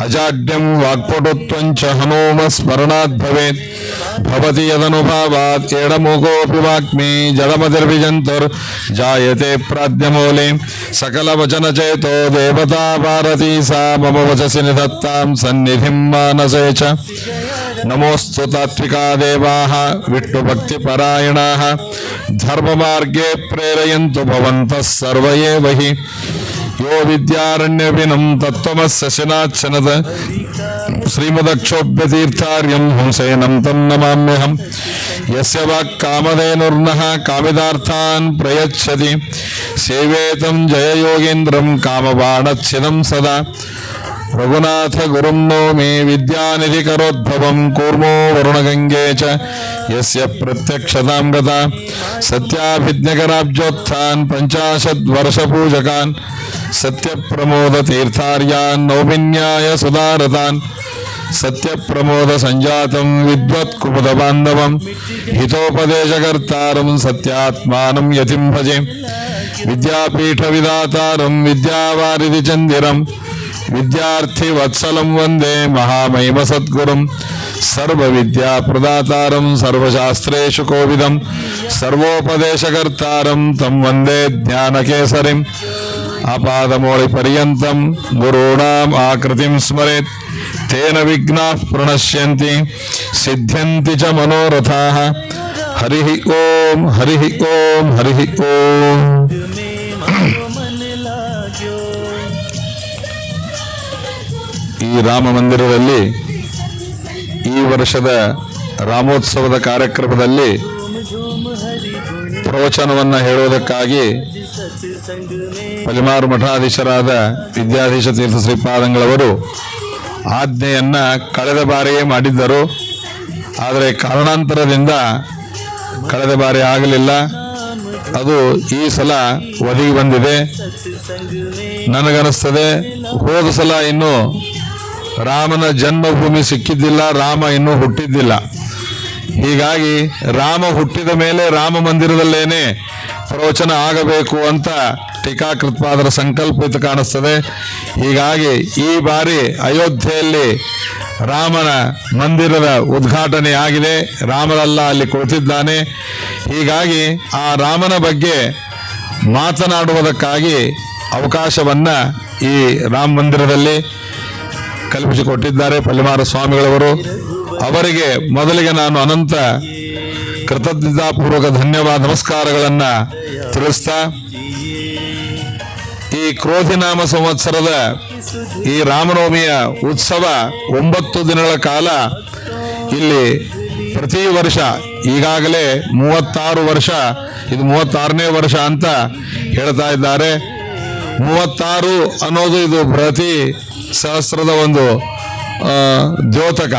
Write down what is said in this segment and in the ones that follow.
ಅಜಾಡ್ಯಂ ವಾಕ್ಪಟುತ್ವಂಚ ಹನುಮ ಸ್ಮರಣಾತ್ ಭವೇತ್ ಭವತಿ ಯದನುಭಾವಾತ್ ಏಡಮುಖೋಪಿ ವಾಗ್ಮಿ ಜಡಮತಿರ್ವಿಜಂತುರ್ ಜಾಯತೆ ಪ್ರಾಜ್ಞಮೂಲೆ ಸಕಲ ವಚನ ಚೇತೋ ದೇವತಾ ಭಾರತೀ ಸಾ ಮಮ ವಚಸಿ ನಿಧತ್ತಾಂ ಸನ್ನಿಧಿಂ ಮಾನಸೇ ಚ ನಮೋಸ್ತು ತಾತ್ವಿಕಾ ದೇವಾಃ ವಿಷ್ಣು ಭಕ್ತಿ ಪರಾಯಣಾಃ ಧರ್ಮ ಮಾರ್ಗೇ ಪ್ರೇರಯಂತು ಭವಂತಃ ಸರ್ವ ಏವ ಹಿ ಯೋ ವಿದ್ಯಾರಣ್ಯವಿನಂ ತತ್ವಮಸ್ಯ ಶನಾಚ್ಛನದ ಶ್ರೀಮದಕ್ಷೋಭ್ಯತೀರ್ಥಾರ್ಯಂ ಹಂಸೇನಂ ತಂ ನಮಾಮ್ಯಹಂ ಯಸ್ಯ ವಾಕ್ ಕಾಮಧೇನುರ್ನಃ ಕಾಮಿದಾರ್ಥಾನ್ ಪ್ರಯಚ್ಛತಿ ಸೇವೇತಂ ಜಯಯೋಗೇಂದ್ರಂ ಕಾಮಬಾಣಚ್ಛಿದಂ ಸದಾ ರಘುನಾಥ ಗುರುಂ ನೌಮಿ ವಿದ್ಯಾನಿಧಿ ಕರೋದ್ಭವಂ ಕೂರ್ಮೋ ವರುಣಗಂಗೆ ಚ ಯಸ್ಯ ಪ್ರತ್ಯಕ್ಷತಾಂ ಗತಾ ಸತ್ಯಾಭಿಜ್ಞಕರಾಬ್ಜೋತ್ಥಾನ್ ಪಂಚಾಶದ್ ವರ್ಷ ಪೂಜಕಾನ್ ಸತ್ಯಪ್ರಮೋದ ತೀರ್ಥಾರ್ಯಾನ್ ನೌಮಿನ್ಯಾಯ ಸುಧಾರತಾನ್ ಸತ್ಯಪ್ರಮೋದ ಸಂಜಾತಂ ವಿದ್ವತ್ ಕುಮುದ ಬಾಂಧವಂ ಹಿತೋಪದೇಶಕರ್ತಾರಂ ಸತ್ಯಾತ್ಮಾನಂ ಯತಿಂ ಭಜೆ ವಿದ್ಯಾಪೀಠ ವಿಧಾತಾರಂ ವಿದ್ಯಾವಾರಿಧಿ ಚಂದಿರಂ ವಿದ್ಯಾರ್ಥಿ ವತ್ಸಲಂ ವಂದೇ ಮಹಾಮಹಿಮ ಸದ್ಗುರುಂ ಸರ್ವ ವಿದ್ಯಾ ಪ್ರದಾತಾರಂ ಸರ್ವಶಾಸ್ತ್ರೇಷು ಕೋವಿದಂ ಸರ್ವೋಪದೇಶಕರ್ತಾರಂ ತಂ ವಂದೇ ಜ್ಞಾನಕೇಸರಿಂ ಆಪಾದಮೌಳಿ ಪರ್ಯಂತಂ ಗುರುಣಾಂ ಆಕೃತಿಂ ಸ್ಮರೇತ್ ತೇನ ವಿಘ್ನಾಃ ಪ್ರಣಶ್ಯಂತಿ ಸಿದ್ಧ್ಯಂತಿ ಚ ಮನೋರಥಾಃ ಹರಿ ಓಂ ಹರಿ ಓಂ ಹರಿ ಓಂ. ಈ ರಾಮ ಮಂದಿರದಲ್ಲಿ ಈ ವರ್ಷದ ರಾಮೋತ್ಸವದ ಕಾರ್ಯಕ್ರಮದಲ್ಲಿ ಪ್ರವಚನವನ್ನು ಹೇಳುವುದಕ್ಕಾಗಿ ಪಲಿಮಾರು ಮಠಾಧೀಶರಾದ ವಿದ್ಯಾಧೀಶ ತೀರ್ಥ ಶ್ರೀಪಾದಂಗಳವರು ಆಜ್ಞೆಯನ್ನ ಕಳೆದ ಬಾರಿಯೇ ಮಾಡಿದ್ದರು. ಆದರೆ ಕಾರಣಾಂತರದಿಂದ ಕಳೆದ ಬಾರಿ ಆಗಲಿಲ್ಲ. ಅದು ಈ ಸಲ ಒದಗಿ ಬಂದಿದೆ. ನನಗನಿಸ್ತದೆ ಹೋದ ಸಲ ಇನ್ನೂ ರಾಮನ ಜನ್ಮಭೂಮಿ ಸಿಕ್ಕಿದ್ದಿಲ್ಲ, ರಾಮ ಇನ್ನೂ ಹುಟ್ಟಿದ್ದಿಲ್ಲ. ಹೀಗಾಗಿ ರಾಮ ಹುಟ್ಟಿದ ಮೇಲೆ ರಾಮ ಮಂದಿರದಲ್ಲೇನೆ ಪ್ರವಚನ ಆಗಬೇಕು ಅಂತ ಟೀಕಾಕೃತ್ಪಾದರ ಸಂಕಲ್ಪಿತ ಕಾಣಿಸ್ತದೆ. ಹೀಗಾಗಿ ಈ ಬಾರಿ ಅಯೋಧ್ಯೆಯಲ್ಲಿ ರಾಮನ ಮಂದಿರದ ಉದ್ಘಾಟನೆ ಆಗಿದೆ. ರಾಮನಲ್ಲ ಅಲ್ಲಿ ಕುಳಿತಿದ್ದಾನೆ. ಹೀಗಾಗಿ ಆ ರಾಮನ ಬಗ್ಗೆ ಮಾತನಾಡುವುದಕ್ಕಾಗಿ ಅವಕಾಶವನ್ನ ಈ ರಾಮ ಮಂದಿರದಲ್ಲಿ ಕಲ್ಪಿಸಿಕೊಟ್ಟಿದ್ದಾರೆ ಪಲ್ಲಿಮಾರ ಸ್ವಾಮಿಗಳವರು. ಅವರಿಗೆ ಮೊದಲಿಗೆ ನಾನು ಅನಂತ ಕೃತಜ್ಞತಾಪೂರ್ವಕ ಧನ್ಯವಾದ ನಮಸ್ಕಾರಗಳನ್ನು ತಿಳಿಸ್ತಾ, ಈ ಕ್ರೋಧಿನಾಮ ಸಂವತ್ಸರದ ಈ ರಾಮನವಮಿಯ ಉತ್ಸವ 9 ದಿನಗಳ ಕಾಲ ಇಲ್ಲಿ ಪ್ರತಿ ವರ್ಷ ಈಗಾಗಲೇ 36 ವರ್ಷ, ಇದು 36ನೇ ವರ್ಷ ಅಂತ ಹೇಳ್ತಾ ಇದ್ದಾರೆ. 36 ಅನ್ನೋದು ಇದು ಪ್ರತಿ ಸಹಸ್ರದ ಒಂದು ದ್ಯೋತಕ.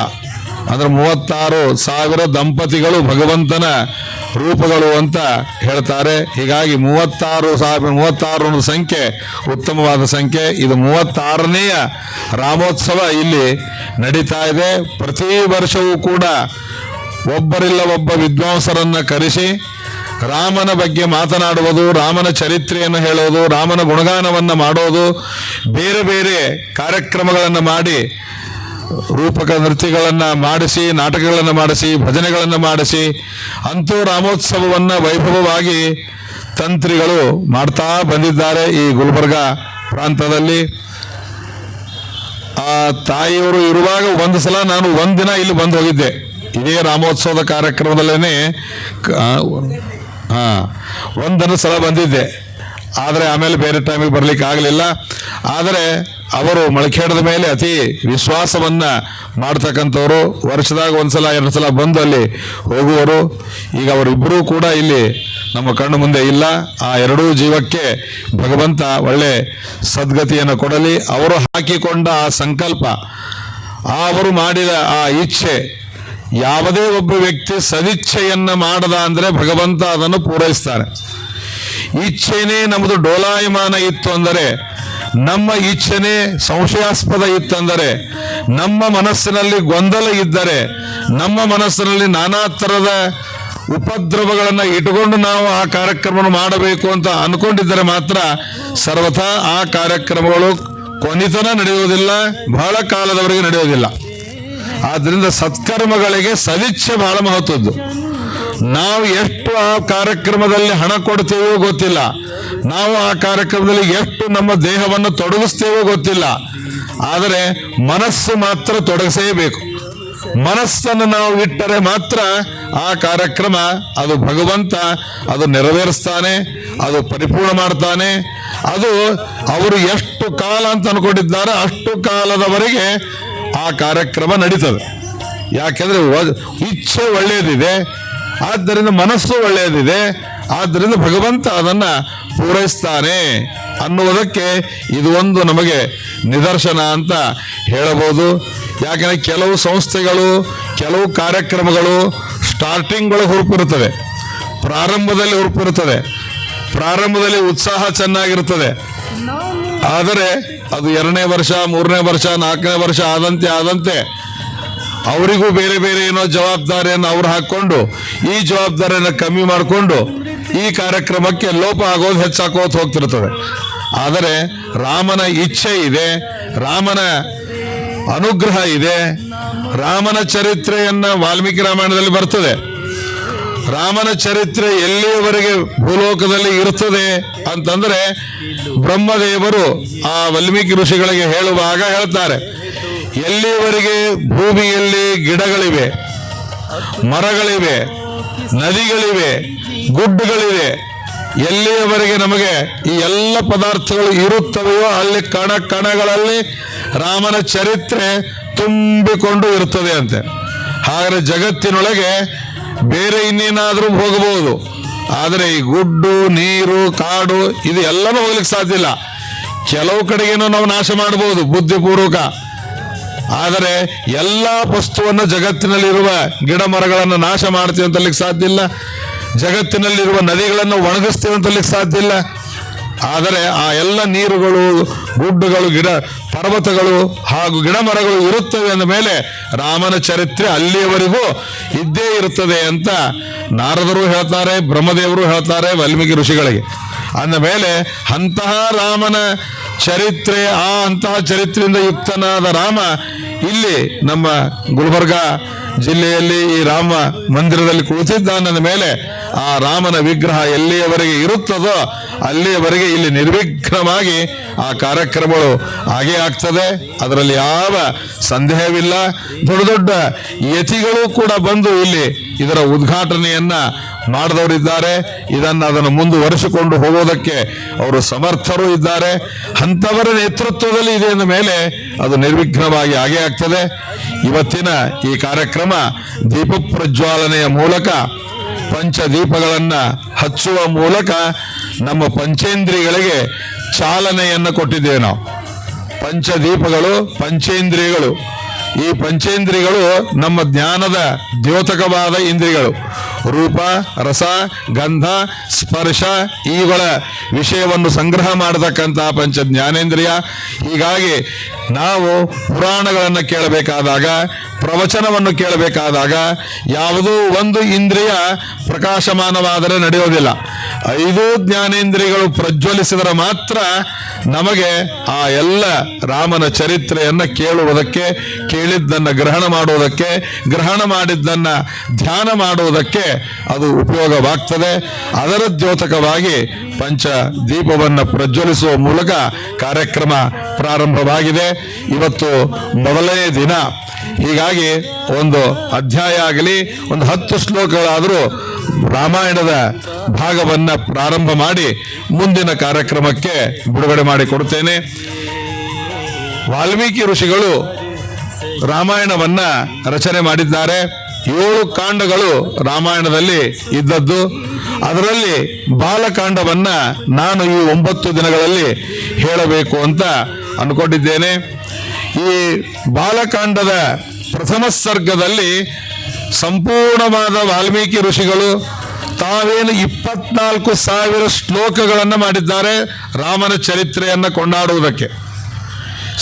ಅಂದ್ರೆ 36,000 ದಂಪತಿಗಳು ಭಗವಂತನ ರೂಪಗಳು ಅಂತ ಹೇಳ್ತಾರೆ. ಹೀಗಾಗಿ 36 ಸಂಖ್ಯೆ ಉತ್ತಮವಾದ ಸಂಖ್ಯೆ. ಇದು 36ನೇಯ ರಾಮೋತ್ಸವ ಇಲ್ಲಿ ನಡೀತಾ ಇದೆ. ಪ್ರತಿ ವರ್ಷವೂ ಕೂಡ ಒಬ್ಬರಿಲ್ಲ ಒಬ್ಬ ವಿದ್ವಾಂಸರನ್ನ ಕರೆಸಿ ರಾಮನ ಬಗ್ಗೆ ಮಾತನಾಡುವುದು, ರಾಮನ ಚರಿತ್ರೆಯನ್ನು ಹೇಳೋದು, ರಾಮನ ಗುಣಗಾನವನ್ನು ಮಾಡೋದು, ಬೇರೆ ಬೇರೆ ಕಾರ್ಯಕ್ರಮಗಳನ್ನು ಮಾಡಿ, ರೂಪಕ ನೃತ್ಯಗಳನ್ನು ಮಾಡಿಸಿ, ನಾಟಕಗಳನ್ನು ಮಾಡಿಸಿ, ಭಜನೆಗಳನ್ನು ಮಾಡಿಸಿ, ಅಂತೂ ರಾಮೋತ್ಸವವನ್ನು ವೈಭವವಾಗಿ ತಂತ್ರಿಗಳು ಮಾಡ್ತಾ ಬಂದಿದ್ದಾರೆ ಈ ಗುಲ್ಬರ್ಗ ಪ್ರಾಂತದಲ್ಲಿ. ಆ ತಾಯಿಯವರು ಇರುವಾಗ ಒಂದು ಸಲ ನಾನು ಒಂದಿನ ಇಲ್ಲಿ ಬಂದು ಹೋಗಿದ್ದೆ, ಇದೇ ರಾಮೋತ್ಸವದ ಕಾರ್ಯಕ್ರಮದಲ್ಲೇನೆ ಒಂದನ್ನು ಸಲ ಬಂದಿದ್ದೆ. ಆದರೆ ಆಮೇಲೆ ಬೇರೆ ಟೈಮಿಗೆ ಬರಲಿಕ್ಕೆ ಆಗಲಿಲ್ಲ. ಆದರೆ ಅವರು ಮೊಳಖೇಡದ ಮೇಲೆ ಅತಿ ವಿಶ್ವಾಸವನ್ನು ಮಾಡ್ತಕ್ಕಂಥವ್ರು. ವರ್ಷದಾಗ 1 ಸಲ 2 ಸಲ ಬಂದು ಅಲ್ಲಿ ಹೋಗುವರು. ಈಗ ಅವರಿಬ್ಬರೂ ಕೂಡ ಇಲ್ಲಿ ನಮ್ಮ ಕಣ್ಣು ಮುಂದೆ ಇಲ್ಲ. ಆ ಎರಡೂ ಜೀವಕ್ಕೆ ಭಗವಂತ ಒಳ್ಳೆ ಸದ್ಗತಿಯನ್ನು ಕೊಡಲಿ. ಅವರು ಹಾಕಿಕೊಂಡ ಆ ಸಂಕಲ್ಪ, ಅವರು ಮಾಡಿದ ಆ ಇಚ್ಛೆ, ಯಾವುದೇ ಒಬ್ಬ ವ್ಯಕ್ತಿ ಸದಿಚ್ಛೆಯನ್ನ ಮಾಡದ ಅಂದರೆ ಭಗವಂತ ಅದನ್ನು ಪೂರೈಸ್ತಾನೆ. ಇಚ್ಛೆನೇ ನಮ್ಮದು ಡೋಲಾಯಮಾನ ಇತ್ತು ಅಂದರೆ, ನಮ್ಮ ಇಚ್ಛೆನೇ ಸಂಶಯಾಸ್ಪದ ಇತ್ತಂದರೆ, ನಮ್ಮ ಮನಸ್ಸಿನಲ್ಲಿ ಗೊಂದಲ ಇದ್ದರೆ, ನಮ್ಮ ಮನಸ್ಸಿನಲ್ಲಿ ನಾನಾ ಥರದ ಉಪದ್ರವಗಳನ್ನು ಇಟ್ಟುಕೊಂಡು ನಾವು ಆ ಕಾರ್ಯಕ್ರಮ ಮಾಡಬೇಕು ಅಂತ ಅನ್ಕೊಂಡಿದ್ದರೆ ಮಾತ್ರ ಸರ್ವಥಾ ಆ ಕಾರ್ಯಕ್ರಮಗಳು ಕೊನಿತನ ನಡೆಯುವುದಿಲ್ಲ, ಬಹಳ ಕಾಲದವರೆಗೆ ನಡೆಯುವುದಿಲ್ಲ. ಆದ್ರಿಂದ ಸತ್ಕರ್ಮಗಳಿಗೆ ಸದಿಚ್ಛೆ ಬಹಳ ಮಹತ್ವದ್ದು. ನಾವು ಎಷ್ಟು ಆ ಕಾರ್ಯಕ್ರಮದಲ್ಲಿ ಹಣ ಕೊಡ್ತೇವೋ ಗೊತ್ತಿಲ್ಲ, ನಾವು ಆ ಕಾರ್ಯಕ್ರಮದಲ್ಲಿ ಎಷ್ಟು ನಮ್ಮ ದೇಹವನ್ನು ತೊಡಗಿಸ್ತೇವೋ ಗೊತ್ತಿಲ್ಲ, ಆದರೆ ಮನಸ್ಸು ಮಾತ್ರ ತೊಡಗಿಸೇಬೇಕು. ಮನಸ್ಸನ್ನು ನಾವು ಇಟ್ಟರೆ ಮಾತ್ರ ಆ ಕಾರ್ಯಕ್ರಮ ಅದು ಭಗವಂತ ಅದು ನೆರವೇರಿಸ್ತಾನೆ, ಅದು ಪರಿಪೂರ್ಣ ಮಾಡ್ತಾನೆ. ಅದು ಅವರು ಎಷ್ಟು ಕಾಲ ಅಂತ ಅನ್ಕೊಂಡಿದ್ದಾರೆ ಅಷ್ಟು ಕಾಲದವರೆಗೆ ಆ ಕಾರ್ಯಕ್ರಮ ನಡೀತದೆ. ಯಾಕೆಂದ್ರೆ ಇಚ್ಛೆ ಒಳ್ಳೆಯದಿದೆ, ಆದ್ದರಿಂದ ಮನಸ್ಸು ಒಳ್ಳೆಯದಿದೆ, ಆದ್ದರಿಂದ ಭಗವಂತ ಅದನ್ನ ಪೂರೈಸ್ತಾನೆ ಅನ್ನುವುದಕ್ಕೆ ಇದು ಒಂದು ನಮಗೆ ನಿದರ್ಶನ ಅಂತ ಹೇಳಬಹುದು. ಯಾಕಂದ್ರೆ ಕೆಲವು ಸಂಸ್ಥೆಗಳು, ಕೆಲವು ಕಾರ್ಯಕ್ರಮಗಳು ಸ್ಟಾರ್ಟಿಂಗ್ಗಳು ಹುರುಪಿರುತ್ತದೆ, ಪ್ರಾರಂಭದಲ್ಲಿ ಹುರುಪಿರುತ್ತದೆ, ಪ್ರಾರಂಭದಲ್ಲಿ ಉತ್ಸಾಹ ಚೆನ್ನಾಗಿರುತ್ತದೆ. ಆದರೆ ಅದು 2ನೇ ವರ್ಷ, 3ನೇ ವರ್ಷ, 4ನೇ ವರ್ಷ ಆದಂತೆ ಅವರಿಗೂ ಬೇರೆ ಬೇರೆ ಏನೋ ಜವಾಬ್ದಾರಿಯನ್ನು ಅವ್ರು ಹಾಕೊಂಡು ಈ ಜವಾಬ್ದಾರಿಯನ್ನು ಕಮ್ಮಿ ಮಾಡಿಕೊಂಡು ಈ ಕಾರ್ಯಕ್ರಮಕ್ಕೆ ಲೋಪ ಆಗೋದು ಹೆಚ್ಚಾಕೋದು ಹೋಗ್ತಿರ್ತದೆ. ಆದರೆ ರಾಮನ ಇಚ್ಛೆ ಇದೆ, ರಾಮನ ಅನುಗ್ರಹ ಇದೆ. ರಾಮನ ಚರಿತ್ರೆಯನ್ನ ವಾಲ್ಮೀಕಿ ರಾಮಾಯಣದಲ್ಲಿ ಬರ್ತದೆ. ರಾಮನ ಚರಿತ್ರೆ ಎಲ್ಲಿಯವರೆಗೆ ಭೂಲೋಕದಲ್ಲಿ ಇರುತ್ತದೆ ಅಂತಂದ್ರೆ ಬ್ರಹ್ಮದೇವರು ಆ ವಾಲ್ಮೀಕಿ ಋಷಿಗಳಿಗೆ ಹೇಳುವಾಗ ಹೇಳ್ತಾರೆ, ಎಲ್ಲಿಯವರೆಗೆ ಭೂಮಿಯಲ್ಲಿ ಗಿಡಗಳಿವೆ, ಮರಗಳಿವೆ, ನದಿಗಳಿವೆ, ಗುಡ್ಡಗಳಿವೆ, ಎಲ್ಲಿಯವರೆಗೆ ನಮಗೆ ಈ ಎಲ್ಲ ಪದಾರ್ಥಗಳು ಇರುತ್ತವೆಯೋ ಅಲ್ಲಿ ಕಣಗಳಲ್ಲಿ ರಾಮನ ಚರಿತ್ರೆ ತುಂಬಿಕೊಂಡು ಇರುತ್ತದೆ ಅಂತೆ. ಹಾಗಾದ್ರೆ ಜಗತ್ತಿನೊಳಗೆ ಬೇರೆ ಇನ್ನೇನಾದ್ರೂ ಹೋಗಬಹುದು, ಆದರೆ ಈ ಗುಡ್ಡು, ನೀರು, ಕಾಡು ಇದು ಎಲ್ಲನೂ ಹೋಗ್ಲಿಕ್ಕೆ ಸಾಧ್ಯ ಇಲ್ಲ. ಕೆಲವು ಕಡೆಗೇನೋ ನಾವು ನಾಶ ಮಾಡಬಹುದು ಬುದ್ಧಿಪೂರ್ವಕ, ಆದರೆ ಎಲ್ಲ ವಸ್ತುವನ್ನು ಜಗತ್ತಿನಲ್ಲಿರುವ ಗಿಡ ಮರಗಳನ್ನು ನಾಶ ಮಾಡ್ತೀವಿ ಅಂತಲಿಕ್ಕೆ ಸಾಧ್ಯ ಇಲ್ಲ, ಜಗತ್ತಿನಲ್ಲಿರುವ ನದಿಗಳನ್ನು ಒಣಗಿಸ್ತೀವಿ ಅಂತಲಿಕ್ಕೆ ಸಾಧ್ಯ ಇಲ್ಲ. ಆದರೆ ಆ ಎಲ್ಲ ನೀರುಗಳು, ಗುಡ್ಡಗಳು, ಪರ್ವತಗಳು ಹಾಗೂ ಗಿಡ ಮರಗಳು ಇರುತ್ತವೆ ಅಂದ ಮೇಲೆ ರಾಮನ ಚರಿತ್ರೆ ಅಲ್ಲಿಯವರೆಗೂ ಇದ್ದೇ ಇರುತ್ತದೆ ಅಂತ ನಾರದರು ಹೇಳ್ತಾರೆ, ಬ್ರಹ್ಮದೇವರು ಹೇಳ್ತಾರೆ ವಾಲ್ಮೀಕಿ ಋಷಿಗಳಿಗೆ. ಅಂದ ಮೇಲೆ ಅಂತಹ ರಾಮನ ಚರಿತ್ರೆ, ಅಂತಹ ಚರಿತ್ರೆಯಿಂದ ಯುಕ್ತನಾದ ರಾಮ ಇಲ್ಲಿ ನಮ್ಮ ಗುಲ್ಬರ್ಗ ಜಿಲ್ಲೆಯಲ್ಲಿ ಈ ರಾಮ ಮಂದಿರದಲ್ಲಿ ಕುಳಿತಿದ್ದಾನಂದ ಮೇಲೆ ಆ ರಾಮನ ವಿಗ್ರಹ ಎಲ್ಲಿಯವರೆಗೆ ಇರುತ್ತದೋ ಅಲ್ಲಿಯವರೆಗೆ ಇಲ್ಲಿ ನಿರ್ವಿಘ್ನವಾಗಿ ಆ ಕಾರ್ಯಕ್ರಮಗಳು ಆಗೇ ಆಗ್ತದೆ. ಅದರಲ್ಲಿ ಯಾವ ಸಂದೇಹವಿಲ್ಲ. ದೊಡ್ಡ ದೊಡ್ಡ ಯತಿಗಳು ಕೂಡ ಬಂದು ಇಲ್ಲಿ ಇದರ ಉದ್ಘಾಟನೆಯನ್ನ ಮಾಡಿದವರಿದ್ದಾರೆ. ಅದನ್ನು ಮುಂದುವರಿಸಿಕೊಂಡು ಹೋಗೋದಕ್ಕೆ ಅವರು ಸಮರ್ಥರು ಇದ್ದಾರೆ. ಅಂಥವರ ನೇತೃತ್ವದಲ್ಲಿ ಇದೆ ಅಂದ ಮೇಲೆ ಅದು ನಿರ್ವಿಘ್ನವಾಗಿ ಆಗೇ ಆಗ್ತದೆ. ಇವತ್ತಿನ ಈ ಕಾರ್ಯಕ್ರಮ ದೀಪ ಪ್ರಜ್ವಾಲನೆಯ ಮೂಲಕ, ಪಂಚದೀಪಗಳನ್ನ ಹಚ್ಚುವ ಮೂಲಕ ನಮ್ಮ ಪಂಚೇಂದ್ರಿಯಗಳಿಗೆ ಚಾಲನೆಯನ್ನು ಕೊಟ್ಟಿದ್ದೇವೆ ನಾವು. ಪಂಚದೀಪಗಳು ಪಂಚೇಂದ್ರಿಯಗಳು. ಈ ಪಂಚೇಂದ್ರಿಯಗಳು ನಮ್ಮ ಜ್ಞಾನದ ದ್ಯೋತಕವಾದ ಇಂದ್ರಿಯಗಳು. ರೂಪ, ರಸ, ಗಂಧ, ಸ್ಪರ್ಶ ಇವುಗಳ ವಿಷಯವನ್ನು ಸಂಗ್ರಹ ಮಾಡತಕ್ಕಂತಹ ಪಂಚ ಜ್ಞಾನೇಂದ್ರಿಯ. ಹೀಗಾಗಿ ನಾವು ಪುರಾಣಗಳನ್ನು ಕೇಳಬೇಕಾದಾಗ, ಪ್ರವಚನವನ್ನು ಕೇಳಬೇಕಾದಾಗ ಯಾವುದೋ ಒಂದು ಇಂದ್ರಿಯ ಪ್ರಕಾಶಮಾನವಾದರೆ ನಡೆಯೋದಿಲ್ಲ. 5 ಜ್ಞಾನೇಂದ್ರಿಯಗಳು ಪ್ರಜ್ವಲಿಸಿದರೆ ಮಾತ್ರ ನಮಗೆ ಆ ಎಲ್ಲ ರಾಮನ ಚರಿತ್ರೆಯನ್ನು ಕೇಳುವುದಕ್ಕೆ, ಕೇಳಿದ್ದನ್ನು ಗ್ರಹಣ ಮಾಡುವುದಕ್ಕೆ, ಗ್ರಹಣ ಮಾಡಿದ್ದನ್ನ ಧ್ಯಾನ ಮಾಡುವುದಕ್ಕೆ ಅದು ಉಪಯೋಗವಾಗ್ತದೆ. ಅದರ ದ್ಯೋತಕವಾಗಿ ಪಂಚ ದೀಪವನ್ನು ಪ್ರಜ್ವಲಿಸುವ ಮೂಲಕ ಕಾರ್ಯಕ್ರಮ ಪ್ರಾರಂಭವಾಗಿದೆ. ಇವತ್ತು ಮೊದಲನೇ ದಿನ. ಹೀಗಾಗಿ ಒಂದು ಅಧ್ಯಾಯ ಆಗಲಿ, ಒಂದು 10 ಶ್ಲೋಕಗಳಾದರೂ ರಾಮಾಯಣದ ಭಾಗವನ್ನ ಪ್ರಾರಂಭ ಮಾಡಿ ಮುಂದಿನ ಕಾರ್ಯಕ್ರಮಕ್ಕೆ ಬಿಡುಗಡೆ ಮಾಡಿ ಕೊಡುತ್ತೇನೆ. ವಾಲ್ಮೀಕಿ ಋಷಿಗಳು ರಾಮಾಯಣವನ್ನ ರಚನೆ ಮಾಡಿದ್ದಾರೆ. 7 ಕಾಂಡಗಳು ರಾಮಾಯಣದಲ್ಲಿ ಇದ್ದದ್ದು. ಅದರಲ್ಲಿ ಬಾಲಕಾಂಡವನ್ನ ನಾನು ಈ 9 ದಿನಗಳಲ್ಲಿ ಹೇಳಬೇಕು ಅಂತ ಅನ್ಕೊಂಡಿದ್ದೇನೆ. ಈ ಬಾಲಕಾಂಡದ ಪ್ರಥಮ ಸರ್ಗದಲ್ಲಿ ಸಂಪೂರ್ಣವಾದ ವಾಲ್ಮೀಕಿ ಋಷಿಗಳು ತಾವೇನು 24,000 ಶ್ಲೋಕಗಳನ್ನು ಮಾಡಿದ್ದಾರೆ ರಾಮನ ಚರಿತ್ರೆಯನ್ನು ಕೊಂಡಾಡುವುದಕ್ಕೆ.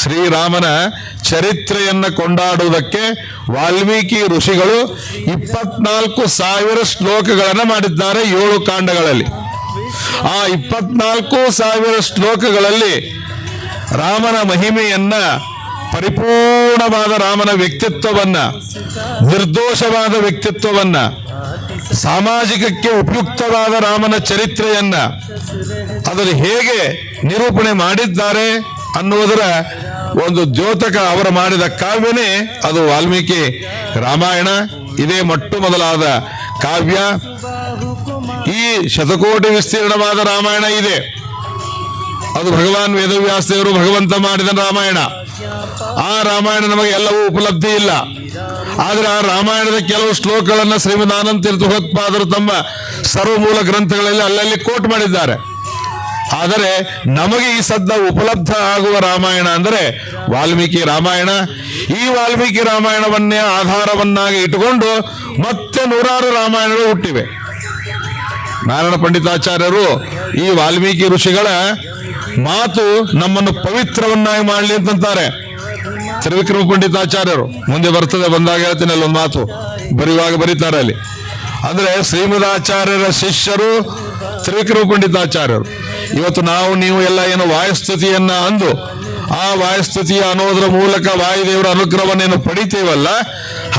ಶ್ರೀರಾಮನ ಚರಿತ್ರೆಯನ್ನು ಕೊಂಡಾಡುವುದಕ್ಕೆ ವಾಲ್ಮೀಕಿ ಋಷಿಗಳು 24,000 ಶ್ಲೋಕಗಳನ್ನು ಮಾಡಿದ್ದಾರೆ 7 ಕಾಂಡಗಳಲ್ಲಿ. ಆ 24,000 ಶ್ಲೋಕಗಳಲ್ಲಿ ರಾಮನ ಮಹಿಮೆಯನ್ನ, ಪರಿಪೂರ್ಣವಾದ ರಾಮನ ವ್ಯಕ್ತಿತ್ವವನ್ನ, ನಿರ್ದೋಷವಾದ ವ್ಯಕ್ತಿತ್ವವನ್ನ, ಸಾಮಾಜಿಕಕ್ಕೆ ಉಪಯುಕ್ತವಾದ ರಾಮನ ಚರಿತ್ರೆಯನ್ನ ಅದನ್ನು ಹೇಗೆ ನಿರೂಪಣೆ ಮಾಡಿದ್ದಾರೆ ಅನ್ನುವುದರ ಒಂದು ದ್ಯೋತಕ ಅವರು ಮಾಡಿದ ಕಾವ್ಯನೇ ಅದು ವಾಲ್ಮೀಕಿ ರಾಮಾಯಣ. ಇದೇ ಮೊಟ್ಟ ಮೊದಲಾದ ಕಾವ್ಯ. ಈ ಶತಕೋಟಿ ವಿಸ್ತೀರ್ಣವಾದ ರಾಮಾಯಣ ಇದೆ. ಅದು ಭಗವಾನ್ ವೇದವ್ಯಾಸ ದೇವರು ಭಗವಂತ ಮಾಡಿದ ರಾಮಾಯಣ. ಆ ರಾಮಾಯಣ ನಮಗೆ ಎಲ್ಲವೂ ಉಪಲಬ್ಧಿ ಇಲ್ಲ. ಆದರೆ ಆ ರಾಮಾಯಣದ ಕೆಲವು ಶ್ಲೋಕಗಳನ್ನು ಶ್ರೀಮದ್ ಆನಂದ ತೀರ್ಥ ಭಗವತ್ಪಾದರು ತಮ್ಮ ಸರ್ವಮೂಲ ಗ್ರಂಥಗಳಲ್ಲಿ ಅಲ್ಲಲ್ಲಿ ಕೋಟ್ ಮಾಡಿದ್ದಾರೆ. ಆದರೆ ನಮಗೆ ಈ ಸದ್ದ ಉಪಲಬ್ಧ ಆಗುವ ರಾಮಾಯಣ ಅಂದರೆ ವಾಲ್ಮೀಕಿ ರಾಮಾಯಣ. ಈ ವಾಲ್ಮೀಕಿ ರಾಮಾಯಣವನ್ನೇ ಆಧಾರವನ್ನಾಗಿ ಇಟ್ಟುಕೊಂಡು ಮತ್ತೆ ನೂರಾರು ರಾಮಾಯಣಗಳು ಹುಟ್ಟಿವೆ. ನಾರಾಯಣ ಪಂಡಿತಾಚಾರ್ಯರು ಈ ವಾಲ್ಮೀಕಿ ಋಷಿಗಳ ಮಾತು ನಮ್ಮನ್ನು ಪವಿತ್ರವನ್ನಾಗಿ ಮಾಡಲಿ ಅಂತಾರೆ. ತ್ರಿವಿಕ್ರಮ ಪಂಡಿತಾಚಾರ್ಯರು ಮುಂದೆ ಬರ್ತದೆ, ಬಂದಾಗ ಹೇಳ್ತೀನಿ ಅಲ್ಲೊಂದು ಮಾತು ಬರೆಯುವಾಗ ಬರೀತಾರೆ ಅಲ್ಲಿ. ಅಂದ್ರೆ ಶ್ರೀಮದಾಚಾರ್ಯರ ಶಿಷ್ಯರು ತ್ರಿವಿಕ್ರಮ ಪಂಡಿತಾಚಾರ್ಯರು. ಇವತ್ತು ನಾವು ನೀವು ಎಲ್ಲ ಏನು ವಾಯುಸ್ತುತಿಯನ್ನ ಅಂದು ಆ ವಾಯುಸ್ತುತಿಯ ಅನ್ನೋದರ ಮೂಲಕ ವಾಯುದೇವರ ಅನುಗ್ರಹವನ್ನೇನು ಪಡಿತೇವಲ್ಲ,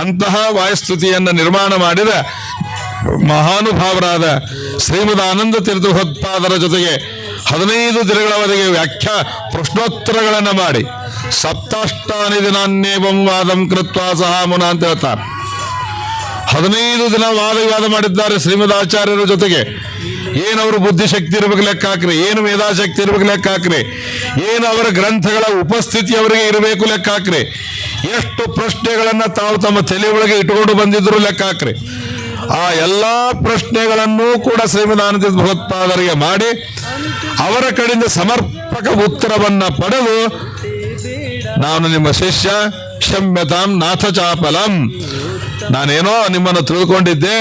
ಅಂತಹ ವಾಯುಸ್ತುತಿಯನ್ನ ನಿರ್ಮಾಣ ಮಾಡಿದ ಮಹಾನುಭಾವರಾದ ಶ್ರೀಮದ್ ಆನಂದ ತೀರ್ಥ ಭಗವತ್ಪಾದರ ಜೊತೆಗೆ 15 ದಿನಗಳವರೆಗೆ ಪ್ರಶ್ನೋತ್ತರಗಳನ್ನು ಮಾಡಿ ಸಪ್ತಾಷ್ಟಾನಿ ದಿನಾನ್ಯೇವಂ ವಾದಂ ಕೃತ್ವಾ ಸಹ ಮುನ ಅಂತ ಹೇಳ್ತಾರೆ. 15 ದಿನ ವಾದ ವಿವಾದ ಮಾಡಿದ್ದಾರೆ ಶ್ರೀಮದ್ ಆಚಾರ್ಯರ ಜೊತೆಗೆ. ಏನವರು ಬುದ್ಧಿಶಕ್ತಿ ಇರಬೇಕು ಲೆಕ್ಕ ಹಾಕ್ರಿ, ಏನು ಮೇಧಾಶಕ್ತಿ ಇರಬೇಕು ಲೆಕ್ಕ ಹಾಕ್ರಿ, ಏನು ಅವರ ಗ್ರಂಥಗಳ ಉಪಸ್ಥಿತಿ ಅವರಿಗೆ ಇರಬೇಕು ಲೆಕ್ಕ ಹಾಕ್ರಿ, ಎಷ್ಟು ಪ್ರಶ್ನೆಗಳನ್ನ ತಾವು ತಮ್ಮ ತಲೆ ಒಳಗೆ ಇಟ್ಟುಕೊಂಡು ಬಂದಿದ್ರು ಲೆಕ್ಕ ಹಾಕ್ರಿ. ಆ ಎಲ್ಲಾ ಪ್ರಶ್ನೆಗಳನ್ನು ಕೂಡ ಶ್ರೀಮದ್ ಆನಂದ ಭಗವತ್ಪಾದರಿಗೆ ಮಾಡಿ ಅವರ ಕಡೆಯಿಂದ ಸಮರ್ಪಕ ಉತ್ತರವನ್ನ ಪಡೆದು ನಾನು ನಿಮ್ಮ ಶಿಷ್ಯ ಕ್ಷಮ್ಯತಾಂ ನಾಥ ಚಾಪಲಂ, ನಾನೇನೋ ನಿಮ್ಮನ್ನು ತಿಳ್ಕೊಂಡಿದ್ದೆ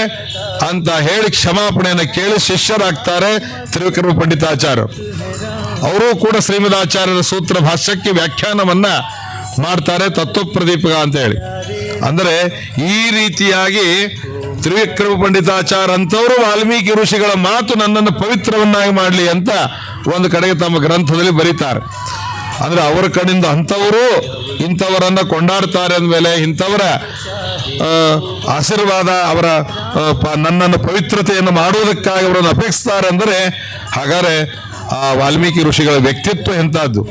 ಅಂತ ಹೇಳಿ ಕ್ಷಮಾಪಣೆಯನ್ನು ಕೇಳಿ ಶಿಷ್ಯರಾಗ್ತಾರೆ ತ್ರಿವಿಕ್ರಮ ಪಂಡಿತಾಚಾರ್ಯರು. ಅವರು ಕೂಡ ಶ್ರೀಮದ್ ಆಚಾರ್ಯರ ಸೂತ್ರ ಭಾಷ್ಯಕ್ಕೆ ವ್ಯಾಖ್ಯಾನವನ್ನ ಮಾಡ್ತಾರೆ, ತತ್ವಪ್ರದೀಪಕ ಅಂತ ಹೇಳಿ. ಅಂದರೆ ಈ ರೀತಿಯಾಗಿ ತ್ರಿವಿಕ್ರಮ ಪಂಡಿತಾಚಾರ್ಯ ಅಂತವರು ವಾಲ್ಮೀಕಿ ಋಷಿಗಳ ಮಾತು ನನ್ನನ್ನು ಪವಿತ್ರವನ್ನಾಗಿ ಮಾಡಲಿ ಅಂತ ಒಂದು ಕಡೆಗೆ ತಮ್ಮ ಗ್ರಂಥದಲ್ಲಿ ಬರೀತಾರೆ. ಅಂದ್ರೆ ಅವರ ಕಡೆಯಿಂದ ಅಂಥವರು ಇಂಥವರನ್ನ ಕೊಂಡಾಡ್ತಾರೆ ಅಂದಮೇಲೆ ಇಂಥವರ ಆಶೀರ್ವಾದ ಅವರ ನನ್ನನ್ನು ಪವಿತ್ರತೆಯನ್ನು ಮಾಡುವುದಕ್ಕಾಗಿ ಅವರನ್ನು ಅಪೇಕ್ಷಿಸ್ತಾರೆ ಅಂದರೆ ಹಾಗಾದ್ರೆ ಆ ವಾಲ್ಮೀಕಿ ಋಷಿಗಳ ವ್ಯಕ್ತಿತ್ವ ಎಂತಹದ್ದು.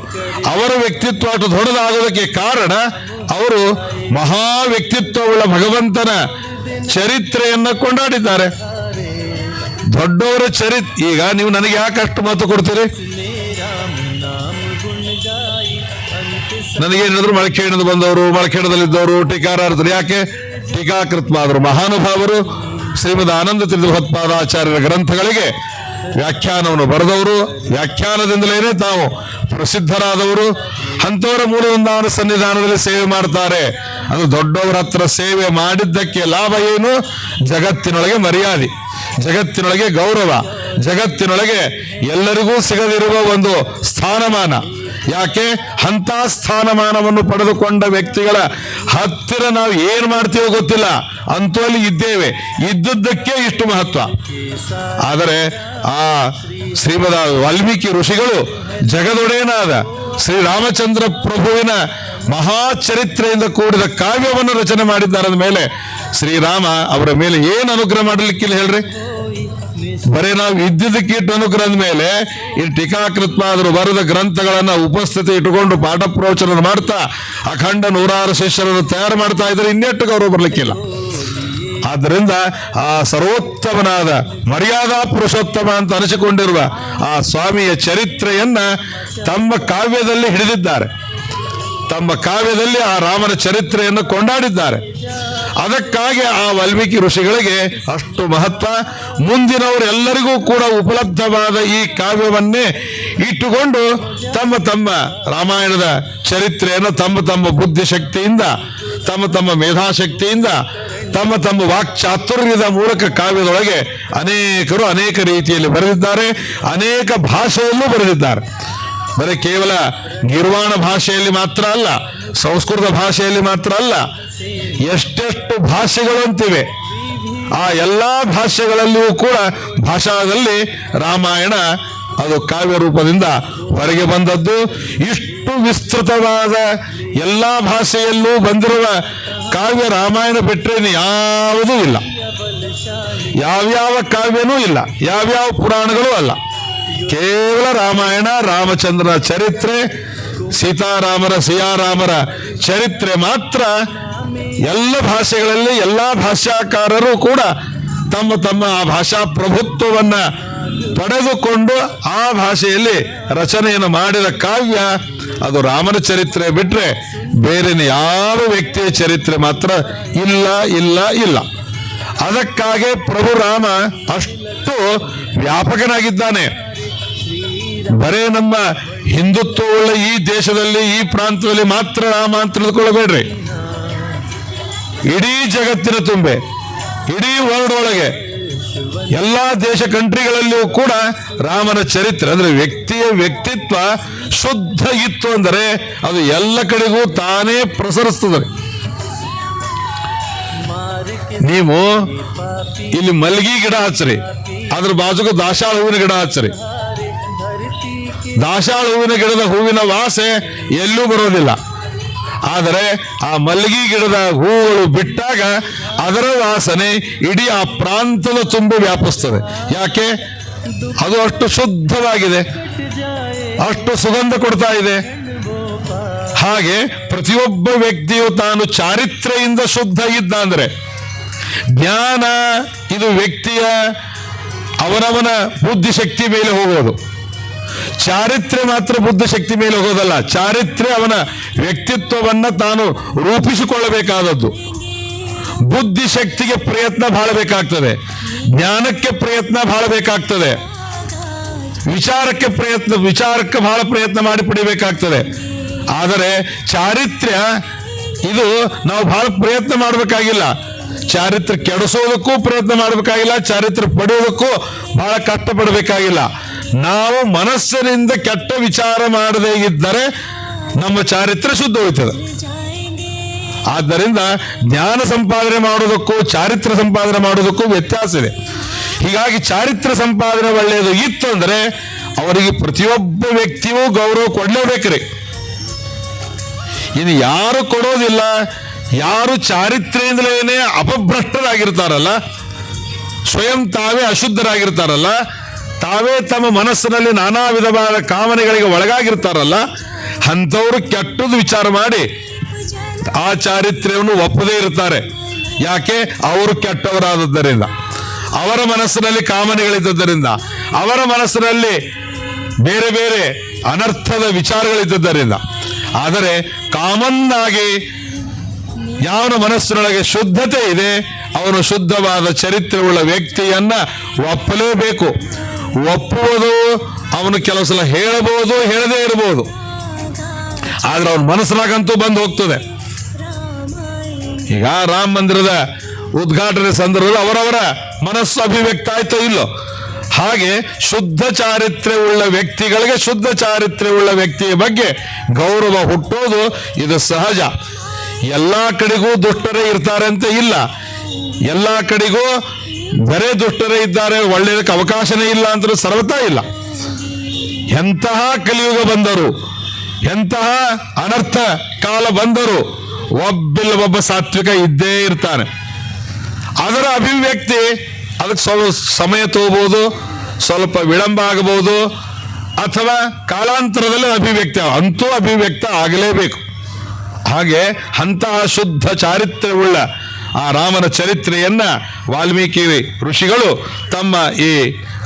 ಅವರ ವ್ಯಕ್ತಿತ್ವ ಅಷ್ಟು ದೊಡ್ಡದಾಗೋದಕ್ಕೆ ಕಾರಣ ಅವರು ಮಹಾ ವ್ಯಕ್ತಿತ್ವವುಳ್ಳ ಭಗವಂತನ ಚರಿತ್ರೆಯನ್ನ ಕೊಂಡಾಡಿದ್ದಾರೆ. ದೊಡ್ಡವರ ಈಗ ನೀವು ನನಗೆ ಯಾಕೆ ಅಷ್ಟು ಮಾತು ಕೊಡ್ತೀರಿ? ನನಗೇನಿದ್ರು ಮಳಖೇಡದ ಬಂದವರು, ಮಳಖೇಡದಲ್ಲಿದ್ದವರು ಟೀಕಾರಾರ್ಥರು. ಯಾಕೆ? ಟೀಕಾಕೃತ್ಪಾದರು ಮಹಾನುಭಾವರು ಶ್ರೀಮದ್ ಆನಂದ ತೀರ್ಥ ಭಗವತ್ಪಾದಾಚಾರ್ಯರ ಗ್ರಂಥಗಳಿಗೆ ವ್ಯಾಖ್ಯಾನವನ್ನು ಬರೆದವರು, ವ್ಯಾಖ್ಯಾನದಿಂದಲೇ ತಾವು ಪ್ರಸಿದ್ಧರಾದವರು. ಅಂಥವರ ಮೂಲ ವೃಂದಾವನ ಸನ್ನಿಧಾನದಲ್ಲಿ ಸೇವೆ ಮಾಡ್ತಾರೆ. ಅದು ದೊಡ್ಡವರ ಹತ್ರ ಸೇವೆ ಮಾಡಿದ್ದಕ್ಕೆ ಲಾಭ ಏನು? ಜಗತ್ತಿನೊಳಗೆ ಮರ್ಯಾದೆ, ಜಗತ್ತಿನೊಳಗೆ ಗೌರವ, ಜಗತ್ತಿನೊಳಗೆ ಎಲ್ಲರಿಗೂ ಸಿಗದಿರುವ ಒಂದು ಸ್ಥಾನಮಾನ. ಯಾಕೆ? ಅಂಥ ಸ್ಥಾನಮಾನವನ್ನು ಪಡೆದುಕೊಂಡ ವ್ಯಕ್ತಿಗಳ ಹತ್ತಿರ ನಾವು ಏನು ಮಾಡ್ತೀವೋ ಗೊತ್ತಿಲ್ಲ, ಅಂತೂ ಅಲ್ಲಿ ಇದ್ದೇವೆ. ಇದ್ದದ್ದಕ್ಕೆ ಇಷ್ಟು ಮಹತ್ವ. ಆದರೆ ಆ ಶ್ರೀಮದ್ ವಾಲ್ಮೀಕಿ ಋಷಿಗಳು ಜಗದೊಡೆಯನಾದ ಶ್ರೀರಾಮಚಂದ್ರ ಪ್ರಭುವಿನ ಮಹಾಚರಿತ್ರೆಯಿಂದ ಕೂಡಿದ ಕಾವ್ಯವನ್ನು ರಚನೆ ಮಾಡಿದ್ದಾರೆ. ಅಂದ ಮೇಲೆ ಶ್ರೀರಾಮ ಅವರ ಮೇಲೆ ಏನು ಅನುಗ್ರಹ ಮಾಡಲಿಕ್ಕಿಲ್ಲ ಹೇಳ್ರಿ? ಬರೀ ನಾವು ಇದ್ದಿದ್ದಕ್ಕೆ ಇಟ್ಟು ಅನುಗ್ರಹದ ಮೇಲೆ ಈ ಟೀಕಾಕೃತ್ಪಾದರು ಬರೆದ ಗ್ರಂಥಗಳನ್ನ ಉಪಸ್ಥಿತಿ ಇಟ್ಟುಕೊಂಡು ಪಾಠ ಪ್ರವಚನ ಮಾಡ್ತಾ ಅಖಂಡ ನೂರಾರು ಶಿಷ್ಯರನ್ನು ತಯಾರು ಮಾಡ್ತಾ ಇದ್ರೆ ಇನ್ನೆಟ್ಟು ಗೌರವ ಬರಲಿಕ್ಕಿಲ್ಲ. ಆದ್ದರಿಂದ ಆ ಸರ್ವೋತ್ತಮನಾದ ಮರ್ಯಾದಾ ಪುರುಷೋತ್ತಮ ಅಂತ ಅನಿಸಿಕೊಂಡಿರುವ ಆ ಸ್ವಾಮಿಯ ಚರಿತ್ರೆಯನ್ನ ತಮ್ಮ ಕಾವ್ಯದಲ್ಲಿ ಹಿಡಿದಿದ್ದಾರೆ. ತಮ್ಮ ಕಾವ್ಯದಲ್ಲಿ ಆ ರಾಮನ ಚರಿತ್ರೆಯನ್ನು ಕೊಂಡಾಡಿದ್ದಾರೆ. ಅದಕ್ಕಾಗಿ ಆ ವಾಲ್ಮೀಕಿ ಋಷಿಗಳಿಗೆ ಅಷ್ಟು ಮಹತ್ವ. ಮುಂದಿನವರೆಲ್ಲರಿಗೂ ಕೂಡ ಉಪಲಬ್ಧವಾದ ಈ ಕಾವ್ಯವನ್ನೇ ಇಟ್ಟುಕೊಂಡು ತಮ್ಮ ತಮ್ಮ ರಾಮಾಯಣದ ಚರಿತ್ರೆಯನ್ನು ತಮ್ಮ ತಮ್ಮ ಬುದ್ಧಿಶಕ್ತಿಯಿಂದ, ತಮ್ಮ ತಮ್ಮ ಮೇಧಾಶಕ್ತಿಯಿಂದ, ತಮ್ಮ ತಮ್ಮ ವಾಕ್ಚಾತುರ್ಯದ ಮೂಲಕ ಕಾವ್ಯದೊಳಗೆ ಅನೇಕರು ಅನೇಕ ರೀತಿಯಲ್ಲಿ ಬರೆದಿದ್ದಾರೆ. ಅನೇಕ ಭಾಷೆಯಲ್ಲೂ ಬರೆದಿದ್ದಾರೆ. ಬರೀ ಕೇವಲ ಗಿರ್ವಾಣ ಭಾಷೆಯಲ್ಲಿ ಮಾತ್ರ ಅಲ್ಲ, ಸಂಸ್ಕೃತ ಭಾಷೆಯಲ್ಲಿ ಮಾತ್ರ ಅಲ್ಲ, ಎಷ್ಟೆಷ್ಟು ಭಾಷೆಗಳು ಅಂತಿವೆ. ಆ ಎಲ್ಲ ಭಾಷೆಗಳಲ್ಲಿಯೂ ಕೂಡ ಭಾಷಾದಲ್ಲಿ ರಾಮಾಯಣ ಅದು ಕಾವ್ಯ ರೂಪದಿಂದ ಹೊರಗೆ ಬಂದದ್ದು. ಇಷ್ಟು ವಿಸ್ತೃತವಾದ ಎಲ್ಲ ಭಾಷೆಯಲ್ಲೂ ಬಂದಿರುವ ಕಾವ್ಯ ರಾಮಾಯಣ ಬಿಟ್ಟರೆ ಯಾವುದೂ ಇಲ್ಲ. ಯಾವ್ಯಾವ ಕಾವ್ಯನೂ ಇಲ್ಲ, ಯಾವ್ಯಾವ ಪುರಾಣಗಳೂ ಅಲ್ಲ. ಕೇವಲ ರಾಮಾಯಣ, ರಾಮಚಂದ್ರನ ಚರಿತ್ರೆ, ಸೀತಾರಾಮರ ಸಿಯಾರಾಮರ ಚರಿತ್ರೆ ಮಾತ್ರ ಎಲ್ಲ ಭಾಷೆಗಳಲ್ಲಿ ಎಲ್ಲ ಭಾಷಾಕಾರರು ಕೂಡ ತಮ್ಮ ತಮ್ಮ ಆ ಭಾಷಾ ಪ್ರಭುತ್ವವನ್ನ ಪಡೆದುಕೊಂಡು ಆ ಭಾಷೆಯಲ್ಲಿ ರಚನೆಯನ್ನು ಮಾಡಿದ ಕಾವ್ಯ ಅದು ರಾಮನ ಚರಿತ್ರೆ ಬಿಟ್ರೆ ಬೇರೆ ಯಾವ ವ್ಯಕ್ತಿಯ ಚರಿತ್ರೆ ಮಾತ್ರ ಇಲ್ಲ ಇಲ್ಲ ಇಲ್ಲ. ಅದಕ್ಕಾಗಿ ಪ್ರಭು ರಾಮ ಅಷ್ಟು ವ್ಯಾಪಕನಾಗಿದ್ದಾನೆ. ಬರೇ ನಮ್ಮ ಹಿಂದುತ್ವವುಳ್ಳ ಈ ದೇಶದಲ್ಲಿ ಈ ಪ್ರಾಂತದಲ್ಲಿ ಮಾತ್ರ ರಾಮ ಅಂತ ತಿಳ್ಕೊಳ್ಬೇಡ್ರಿ. ಇಡೀ ಜಗತ್ತಿನ ತುಂಬೆ, ಇಡೀ ವರ್ಲ್ಡ್ ಒಳಗೆ ಎಲ್ಲ ದೇಶ ಕಂಟ್ರಿಗಳಲ್ಲಿಯೂ ಕೂಡ ರಾಮನ ಚರಿತ್ರೆ ಅಂದ್ರೆ ವ್ಯಕ್ತಿಯ ವ್ಯಕ್ತಿತ್ವ ಶುದ್ಧ ಇತ್ತು ಅಂದರೆ ಅದು ಎಲ್ಲ ಕಡೆಗೂ ತಾನೇ ಪ್ರಸರಿಸ್ತದೆ. ನೀವು ಇಲ್ಲಿ ಮಲ್ಗಿ ಗಿಡ ಹಚ್ಚರಿ, ಅದ್ರ ಬಾಜುಗೂ ದಾಸಾಳ ಹೂವಿನ ಗಿಡ ಹಚ್ಚರಿ. ದಾಸಾಳ ಹೂವಿನ ಗಿಡದ ಹೂವಿನ ವಾಸೆ ಎಲ್ಲೂ ಬರೋದಿಲ್ಲ. ಆದರೆ ಆ ಮಲ್ಲಿಗೆ ಗಿಡದ ಹೂಗಳು ಬಿಟ್ಟಾಗ ಅದರ ವಾಸನೆ ಇಡೀ ಆ ಪ್ರಾಂತದ ತುಂಬ ವ್ಯಾಪಿಸ್ತದೆ. ಯಾಕೆ? ಅದು ಅಷ್ಟು ಶುದ್ಧವಾಗಿದೆ, ಅಷ್ಟು ಸುಗಂಧ ಕೊಡ್ತಾ ಇದೆ. ಹಾಗೆ ಪ್ರತಿಯೊಬ್ಬ ವ್ಯಕ್ತಿಯು ತಾನು ಚಾರಿತ್ರೆಯಿಂದ ಶುದ್ಧ ಇದ್ದ ಅಂದ್ರೆ ಜ್ಞಾನ ಇದು ವ್ಯಕ್ತಿಯ ಅವನವನ ಬುದ್ಧಿಶಕ್ತಿ ಮೇಲೆ ಹೋಗೋದು. ಚಾರಿತ್ರ್ಯ ಮಾತ್ರ ಬುದ್ಧಿಶಕ್ತಿ ಮೇಲೆ ಹೋಗೋದಲ್ಲ, ಚಾರಿತ್ರ್ಯ ಅವನ ವ್ಯಕ್ತಿತ್ವವನ್ನ ತಾನು ರೂಪಿಸಿಕೊಳ್ಳಬೇಕಾದದ್ದು. ಬುದ್ಧಿಶಕ್ತಿಗೆ ಪ್ರಯತ್ನ ಬಹಳ ಬೇಕಾಗ್ತದೆ, ಜ್ಞಾನಕ್ಕೆ ಪ್ರಯತ್ನ ಬಹಳ ಬೇಕಾಗ್ತದೆ, ವಿಚಾರಕ್ಕೆ ಬಹಳ ಪ್ರಯತ್ನ ಮಾಡಿ ಪಡಿಬೇಕಾಗ್ತದೆ. ಆದರೆ ಚಾರಿತ್ರ್ಯ ಇದು ನಾವು ಬಹಳ ಪ್ರಯತ್ನ ಮಾಡಬೇಕಾಗಿಲ್ಲ. ಚಾರಿತ್ರ್ಯ ಕೆಡಿಸೋದಕ್ಕೂ ಪ್ರಯತ್ನ ಮಾಡಬೇಕಾಗಿಲ್ಲ, ಚಾರಿತ್ರ್ಯ ಪಡೆಯೋದಕ್ಕೂ ಬಹಳ ಕಷ್ಟಪಡಬೇಕಾಗಿಲ್ಲ. ನಾವು ಮನಸ್ಸಿನಿಂದ ಕೆಟ್ಟ ವಿಚಾರ ಮಾಡದೇ ಇದ್ದರೆ ನಮ್ಮ ಚಾರಿತ್ರ್ಯ ಶುದ್ಧ ಹೋಗ್ತದೆ. ಆದ್ದರಿಂದ ಜ್ಞಾನ ಸಂಪಾದನೆ ಮಾಡೋದಕ್ಕೂ ಚಾರಿತ್ರ್ಯ ಸಂಪಾದನೆ ಮಾಡೋದಕ್ಕೂ ವ್ಯತ್ಯಾಸ ಇದೆ. ಹೀಗಾಗಿ ಚಾರಿತ್ರ್ಯ ಸಂಪಾದನೆ ಒಳ್ಳೆಯದು ಇತ್ತು ಅಂದರೆ ಅವರಿಗೆ ಪ್ರತಿಯೊಬ್ಬ ವ್ಯಕ್ತಿಯೂ ಗೌರವ ಕೊಡಲೇಬೇಕ್ರಿ. ಇನ್ನು ಯಾರು ಕೊಡೋದಿಲ್ಲ, ಯಾರು ಚಾರಿತ್ರ್ಯದಿಂದಲೇ ಅಪಭ್ರಷ್ಟರಾಗಿರ್ತಾರಲ್ಲ, ಸ್ವಯಂ ತಾವೇ ಅಶುದ್ಧರಾಗಿರ್ತಾರಲ್ಲ, ತಾವೇ ತಮ್ಮ ಮನಸ್ಸಿನಲ್ಲಿ ನಾನಾ ವಿಧವಾದ ಕಾಮನೆಗಳಿಗೆ ಒಳಗಾಗಿರ್ತಾರಲ್ಲ, ಅಂಥವರು ಕೆಟ್ಟದ್ದು ವಿಚಾರ ಮಾಡಿ ಆ ಚಾರಿತ್ರ್ಯವನ್ನು ಒಪ್ಪದೇ ಇರ್ತಾರೆ. ಯಾಕೆ? ಅವರು ಕೆಟ್ಟವರಾದದ್ದರಿಂದ, ಅವರ ಮನಸ್ಸಿನಲ್ಲಿ ಕಾಮನೆಗಳಿದ್ದರಿಂದ, ಅವರ ಮನಸ್ಸಿನಲ್ಲಿ ಬೇರೆ ಬೇರೆ ಅನರ್ಥದ ವಿಚಾರಗಳಿದ್ದರಿಂದ. ಆದರೆ ಕಾಮನ್ ಆಗಿ ಯಾವನ ಮನಸ್ಸಿನೊಳಗೆ ಶುದ್ಧತೆ ಇದೆ ಅವನು ಶುದ್ಧವಾದ ಚರಿತ್ರೆಯುಳ್ಳ ವ್ಯಕ್ತಿಯನ್ನ ಒಪ್ಪಲೇಬೇಕು. ಒಪ್ಪುವುದು ಅವನು ಕೆಲವು ಸಲ ಹೇಳಬಹುದು, ಹೇಳದೇ ಇರಬಹುದು, ಆದ್ರೆ ಅವನ ಮನಸ್ಸಿನಾಗಂತೂ ಬಂದು ಹೋಗ್ತದೆ. ಈಗ ರಾಮ ಮಂದಿರದ ಉದ್ಘಾಟನೆ ಸಂದರ್ಭದಲ್ಲಿ ಅವರವರ ಮನಸ್ಸು ಅಭಿವ್ಯಕ್ತ ಆಯ್ತೋ ಇಲ್ಲೋ, ಹಾಗೆ ಶುದ್ಧ ಚಾರಿತ್ರ್ಯವುಳ್ಳ ವ್ಯಕ್ತಿಗಳಿಗೆ ಶುದ್ಧ ಚಾರಿತ್ರ್ಯವುಳ್ಳ ವ್ಯಕ್ತಿಯ ಬಗ್ಗೆ ಗೌರವ ಹುಟ್ಟೋದು ಇದು ಸಹಜ. ಎಲ್ಲ ಕಡೆಗೂ ದುಷ್ಟರೇ ಇರ್ತಾರೆ ಅಂತ ಇಲ್ಲ, ಎಲ್ಲ ಕಡೆಗೂ ಬರೇ ದುಷ್ಟರೇ ಇದ್ದಾರೆ, ಒಳ್ಳೆಯದಕ್ಕೆ ಅವಕಾಶನೇ ಇಲ್ಲ ಅಂತ ಸರ್ವತಾ ಇಲ್ಲ. ಎಂತಹ ಕಲಿಯುಗ ಬಂದರು, ಎಂತಹ ಅನರ್ಥ ಕಾಲ ಬಂದರು, ಒಬ್ಬ ಸಾತ್ವಿಕ ಇದ್ದೇ ಇರ್ತಾನೆ. ಅದರ ಅಭಿವ್ಯಕ್ತಿ ಅದಕ್ಕೆ ಸ್ವಲ್ಪ ಸಮಯ ತಗೋಬಹುದು, ಸ್ವಲ್ಪ ವಿಳಂಬ ಆಗಬಹುದು, ಅಥವಾ ಕಾಲಾಂತರದಲ್ಲಿ ಅಂತೂ ಅಭಿವ್ಯಕ್ತ ಆಗಲೇಬೇಕು. ಹಾಗೆ ಅಂತಹ ಶುದ್ಧ ಚಾರಿತ್ರ್ಯವುಳ್ಳ ಆ ರಾಮನ ಚರಿತ್ರೆಯನ್ನ ವಾಲ್ಮೀಕಿ ಋಷಿಗಳು ತಮ್ಮ ಈ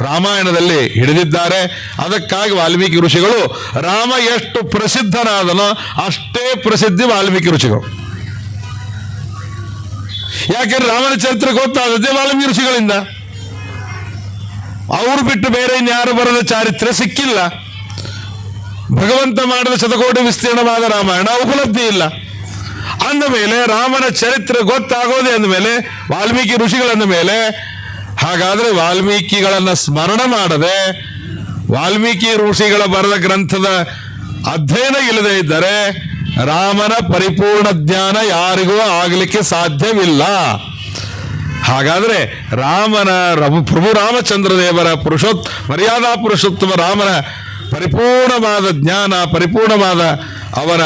ರಾಮಾಯಣದಲ್ಲಿ ಹಿಡಿದಿದ್ದಾರೆ. ಅದಕ್ಕಾಗಿ ವಾಲ್ಮೀಕಿ ಋಷಿಗಳು ರಾಮ ಎಷ್ಟು ಪ್ರಸಿದ್ಧನಾದನೋ ಅಷ್ಟೇ ಪ್ರಸಿದ್ಧಿ ವಾಲ್ಮೀಕಿ ಋಷಿಗಳು. ಯಾಕೆಂದ್ರೆ ರಾಮನ ಚರಿತ್ರೆ ಗೊತ್ತಾದದ್ದೇ ವಾಲ್ಮೀಕಿ ಋಷಿಗಳಿಂದ. ಅವರು ಬಿಟ್ಟು ಬೇರೆ ಇನ್ಯಾರು ಬರದ ಚಾರಿತ್ರ್ಯ ಸಿಕ್ಕಿಲ್ಲ. ಭಗವಂತ ಮಾಡಿದ ಶತಕೋಟಿ ವಿಸ್ತೀರ್ಣವಾದ ರಾಮಾಯಣ ಉಪಲಬ್ಧಿ ಇಲ್ಲ. ಅಂದ ಮೇಲೆ ರಾಮನ ಚರಿತ್ರೆ ಗೊತ್ತಾಗೋದೇ ಅಂದಮೇಲೆ ವಾಲ್ಮೀಕಿ ಋಷಿಗಳಂದ ಮೇಲೆ, ಹಾಗಾದ್ರೆ ವಾಲ್ಮೀಕಿಗಳನ್ನ ಸ್ಮರಣ ಮಾಡದೆ ವಾಲ್ಮೀಕಿ ಋಷಿಗಳ ಬರೆದ ಗ್ರಂಥದ ಅಧ್ಯಯನ ಇಲ್ಲದೆ ಇದ್ದರೆ ರಾಮನ ಪರಿಪೂರ್ಣ ಜ್ಞಾನ ಯಾರಿಗೂ ಆಗಲಿಕ್ಕೆ ಸಾಧ್ಯವಿಲ್ಲ. ಹಾಗಾದ್ರೆ ರಾಮನ ಪ್ರಭು ರಾಮಚಂದ್ರ ದೇವರ ಮರ್ಯಾದಾ ಪುರುಷೋತ್ತಮ ರಾಮನ ಪರಿಪೂರ್ಣವಾದ ಜ್ಞಾನ, ಪರಿಪೂರ್ಣವಾದ ಅವನ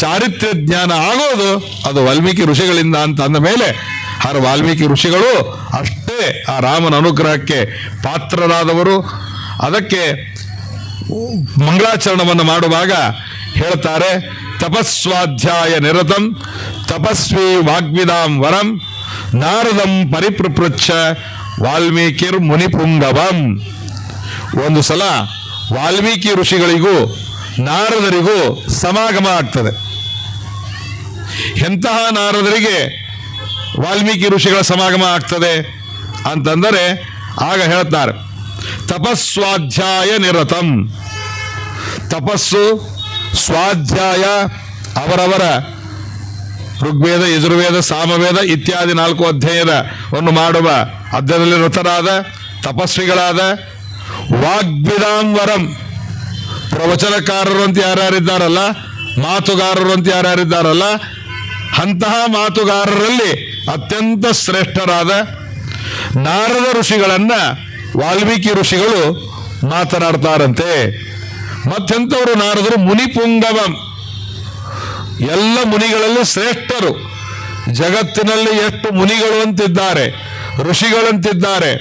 ಚಾರಿತ್ರ್ಯ ಜ್ಞಾನ ಆಗೋದು ಅದು ವಾಲ್ಮೀಕಿ ಋಷಿಗಳಿಂದ ಅಂತ ಅಂದ ಮೇಲೆ ವಾಲ್ಮೀಕಿ ಋಷಿಗಳು ಅಷ್ಟೇ ಆ ರಾಮನ ಅನುಗ್ರಹಕ್ಕೆ ಪಾತ್ರರಾದವರು. ಅದಕ್ಕೆ ಮಂಗಳಾಚರಣವನ್ನು ಮಾಡುವಾಗ ಹೇಳ್ತಾರೆ, ತಪಸ್ವಾಧ್ಯಾಯ ನಿರತಂ ತಪಸ್ವಿ ವಾಗ್ವಿದಾಂ ವರಂ ನಾರದಂ ಪರಿಪ್ರಪೃಚ್ಛ ವಾಲ್ಮೀಕಿರ್ ಮುನಿಪುಂಗವಂ. ಒಂದು ಸಲ ವಾಲ್ಮೀಕಿ ಋಷಿಗಳಿಗೂ ನಾರದರಿಗೂ ಸಮಾಗಮ ಆಗ್ತದೆ. ಎಂತಹ ನಾರದರಿಗೆ ವಾಲ್ಮೀಕಿ ಋಷಿಗಳ ಸಮಾಗಮ ಆಗ್ತದೆ ಅಂತಂದರೆ ಆಗ ಹೇಳ್ತಾರೆ, ತಪಸ್ವಾಧ್ಯಾಯ ನಿರತಂ. ತಪಸ್ಸು ಸ್ವಾಧ್ಯಾಯ ಅವರವರ ಋಗ್ವೇದ ಯಜುರ್ವೇದ ಸಾಮವೇದ ಇತ್ಯಾದಿ 4 ಅಧ್ಯಾಯವನ್ನು ಮಾಡುವ ಅಧ್ಯಯನದಲ್ಲಿ ರತರಾದ ತಪಸ್ವಿಗಳಾದ ವಾಗ್ವಿದಾಂವರಂ, ಪ್ರವಚನಕಾರರು ಅಂತ ಯಾರ್ಯಾರಿದ್ದಾರಲ್ಲ, ಮಾತುಗಾರರು ಅಂತ ಯಾರ್ಯಾರಿದ್ದಾರಲ್ಲ, ಅಂತಹ ಮಾತುಗಾರರಲ್ಲಿ ಅತ್ಯಂತ ಶ್ರೇಷ್ಠರಾದ ನಾರದ ಋಷಿಗಳನ್ನ ವಾಲ್ಮೀಕಿ ಋಷಿಗಳು ಮಾತನಾಡ್ತಾರಂತೆ. ಮತ್ತೆಂಥವರು ನಾರದರು? ಮುನಿಪುಂಗವಂ, ಎಲ್ಲ ಮುನಿಗಳಲ್ಲಿ ಶ್ರೇಷ್ಠರು. ಜಗತ್ತಿನಲ್ಲಿ ಎಷ್ಟು ಮುನಿಗಳು ಅಂತಿದ್ದಾರೆ, ಋಷಿಗಳಂತಿದ್ದಾರೆ,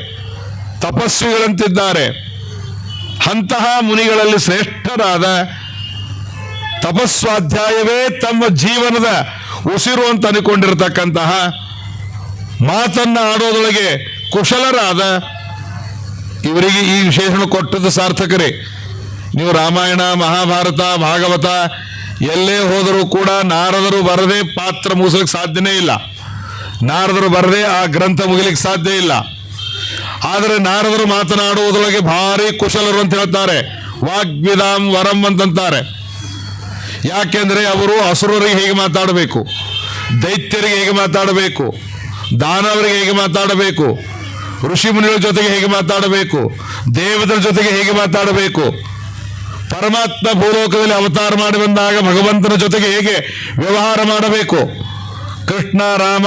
ತಪಸ್ವಿಗಳಂತಿದ್ದಾರೆ. ಅಂತಹ ಮುನಿಗಳಲ್ಲಿ ಶ್ರೇಷ್ಠರಾದ ತಪಸ್ವಾಧ್ಯಾಯವೇ ತಮ್ಮ ಜೀವನದ ಉಸಿರು ಅಂತ ಅನ್ಕೊಂಡಿರತಕ್ಕಂತಹ, ಮಾತನ್ನ ಆಡೋದೊಳಗೆ ಕುಶಲರಾದ ಇವರಿಗೆ ಈ ವಿಶೇಷಣ ಕೊಟ್ಟದ್ದು ಸಾರ್ಥಕರೇ. ನೀವು ರಾಮಾಯಣ ಮಹಾಭಾರತ ಭಾಗವತ ಎಲ್ಲೇ ಹೋದರೂ ಕೂಡ ನಾರದರು ಬರದೆ ಪಾತ್ರ ಮುಗಿಸ್ಲಿಕ್ಕೆ ಸಾಧ್ಯನೇ ಇಲ್ಲ, ನಾರದರು ಬರದೆ ಆ ಗ್ರಂಥ ಮುಗಿಲಿಕ್ಕೆ ಸಾಧ್ಯ ಇಲ್ಲ. ಆದರೆ ನಾರದರು ಮಾತನಾಡುವುದರೊಳಗೆ ಭಾರಿ ಕುಶಲರು ಅಂತ ಹೇಳ್ತಾರೆ, ವಾಗ್ವಿದಾಂ ವರಂ ಅಂತಂತಾರೆ. ಯಾಕೆಂದ್ರೆ ಅವರು ಅಸುರರಿಗೆ ಹೇಗೆ ಮಾತಾಡಬೇಕು, ದೈತ್ಯರಿಗೆ ಹೇಗೆ ಮಾತಾಡಬೇಕು, ದಾನವರಿಗೆ ಹೇಗೆ ಮಾತಾಡಬೇಕು, ಋಷಿ ಮುನಿಗಳ ಜೊತೆಗೆ ಹೇಗೆ ಮಾತಾಡಬೇಕು, ದೇವತರ ಜೊತೆಗೆ ಹೇಗೆ ಮಾತಾಡಬೇಕು, ಪರಮಾತ್ಮ ಭೂಲೋಕದಲ್ಲಿ ಅವತಾರ ಮಾಡಿ ಬಂದಾಗ ಭಗವಂತನ ಜೊತೆಗೆ ಹೇಗೆ ವ್ಯವಹಾರ ಮಾಡಬೇಕು, ಕೃಷ್ಣ ರಾಮ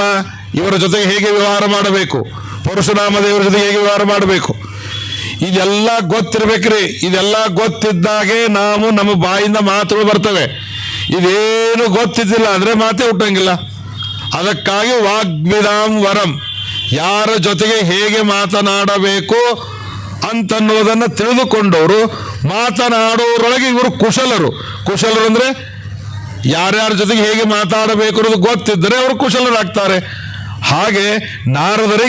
ಇವರ ಜೊತೆಗೆ ಹೇಗೆ ವ್ಯವಹಾರ ಮಾಡಬೇಕು, ಪರಶುರಾಮ ದೇವರ ಜೊತೆಗೆ ಹೇಗೆ ವ್ಯವಹಾರ ಮಾಡಬೇಕು, ಇದೆಲ್ಲ ಗೊತ್ತಿರ್ಬೇಕ್ರಿ. ಇದೆಲ್ಲ ಗೊತ್ತಿದ್ದಾಗೆ ನಾವು ನಮ್ಮ ಬಾಯಿಂದ ಮಾತುಗಳು ಬರ್ತವೆ. ಇದೇನು ಗೊತ್ತಿದ್ದಿಲ್ಲ ಅಂದ್ರೆ ಮಾತೇ ಹುಟ್ಟಂಗಿಲ್ಲ. ಅದಕ್ಕಾಗಿ ವಾಗ್ವಿದಾಂ ವರಂ, ಯಾರ ಜೊತೆಗೆ ಹೇಗೆ ಮಾತನಾಡಬೇಕು ಅಂತನ್ನುವುದನ್ನು ತಿಳಿದುಕೊಂಡವರು ಮಾತನಾಡುವರೊಳಗೆ ಇವರು ಕುಶಲರು. ಕುಶಲರು ಅಂದ್ರೆ ಯಾರ್ಯಾರ ಜೊತೆಗೆ ಹೇಗೆ ಮಾತಾಡಬೇಕು ಅನ್ನೋದು ಗೊತ್ತಿದ್ದರೆ ಅವರು ಕುಶಲರಾಗ್ತಾರೆ. ಹಾಗೆ ನಾರದರು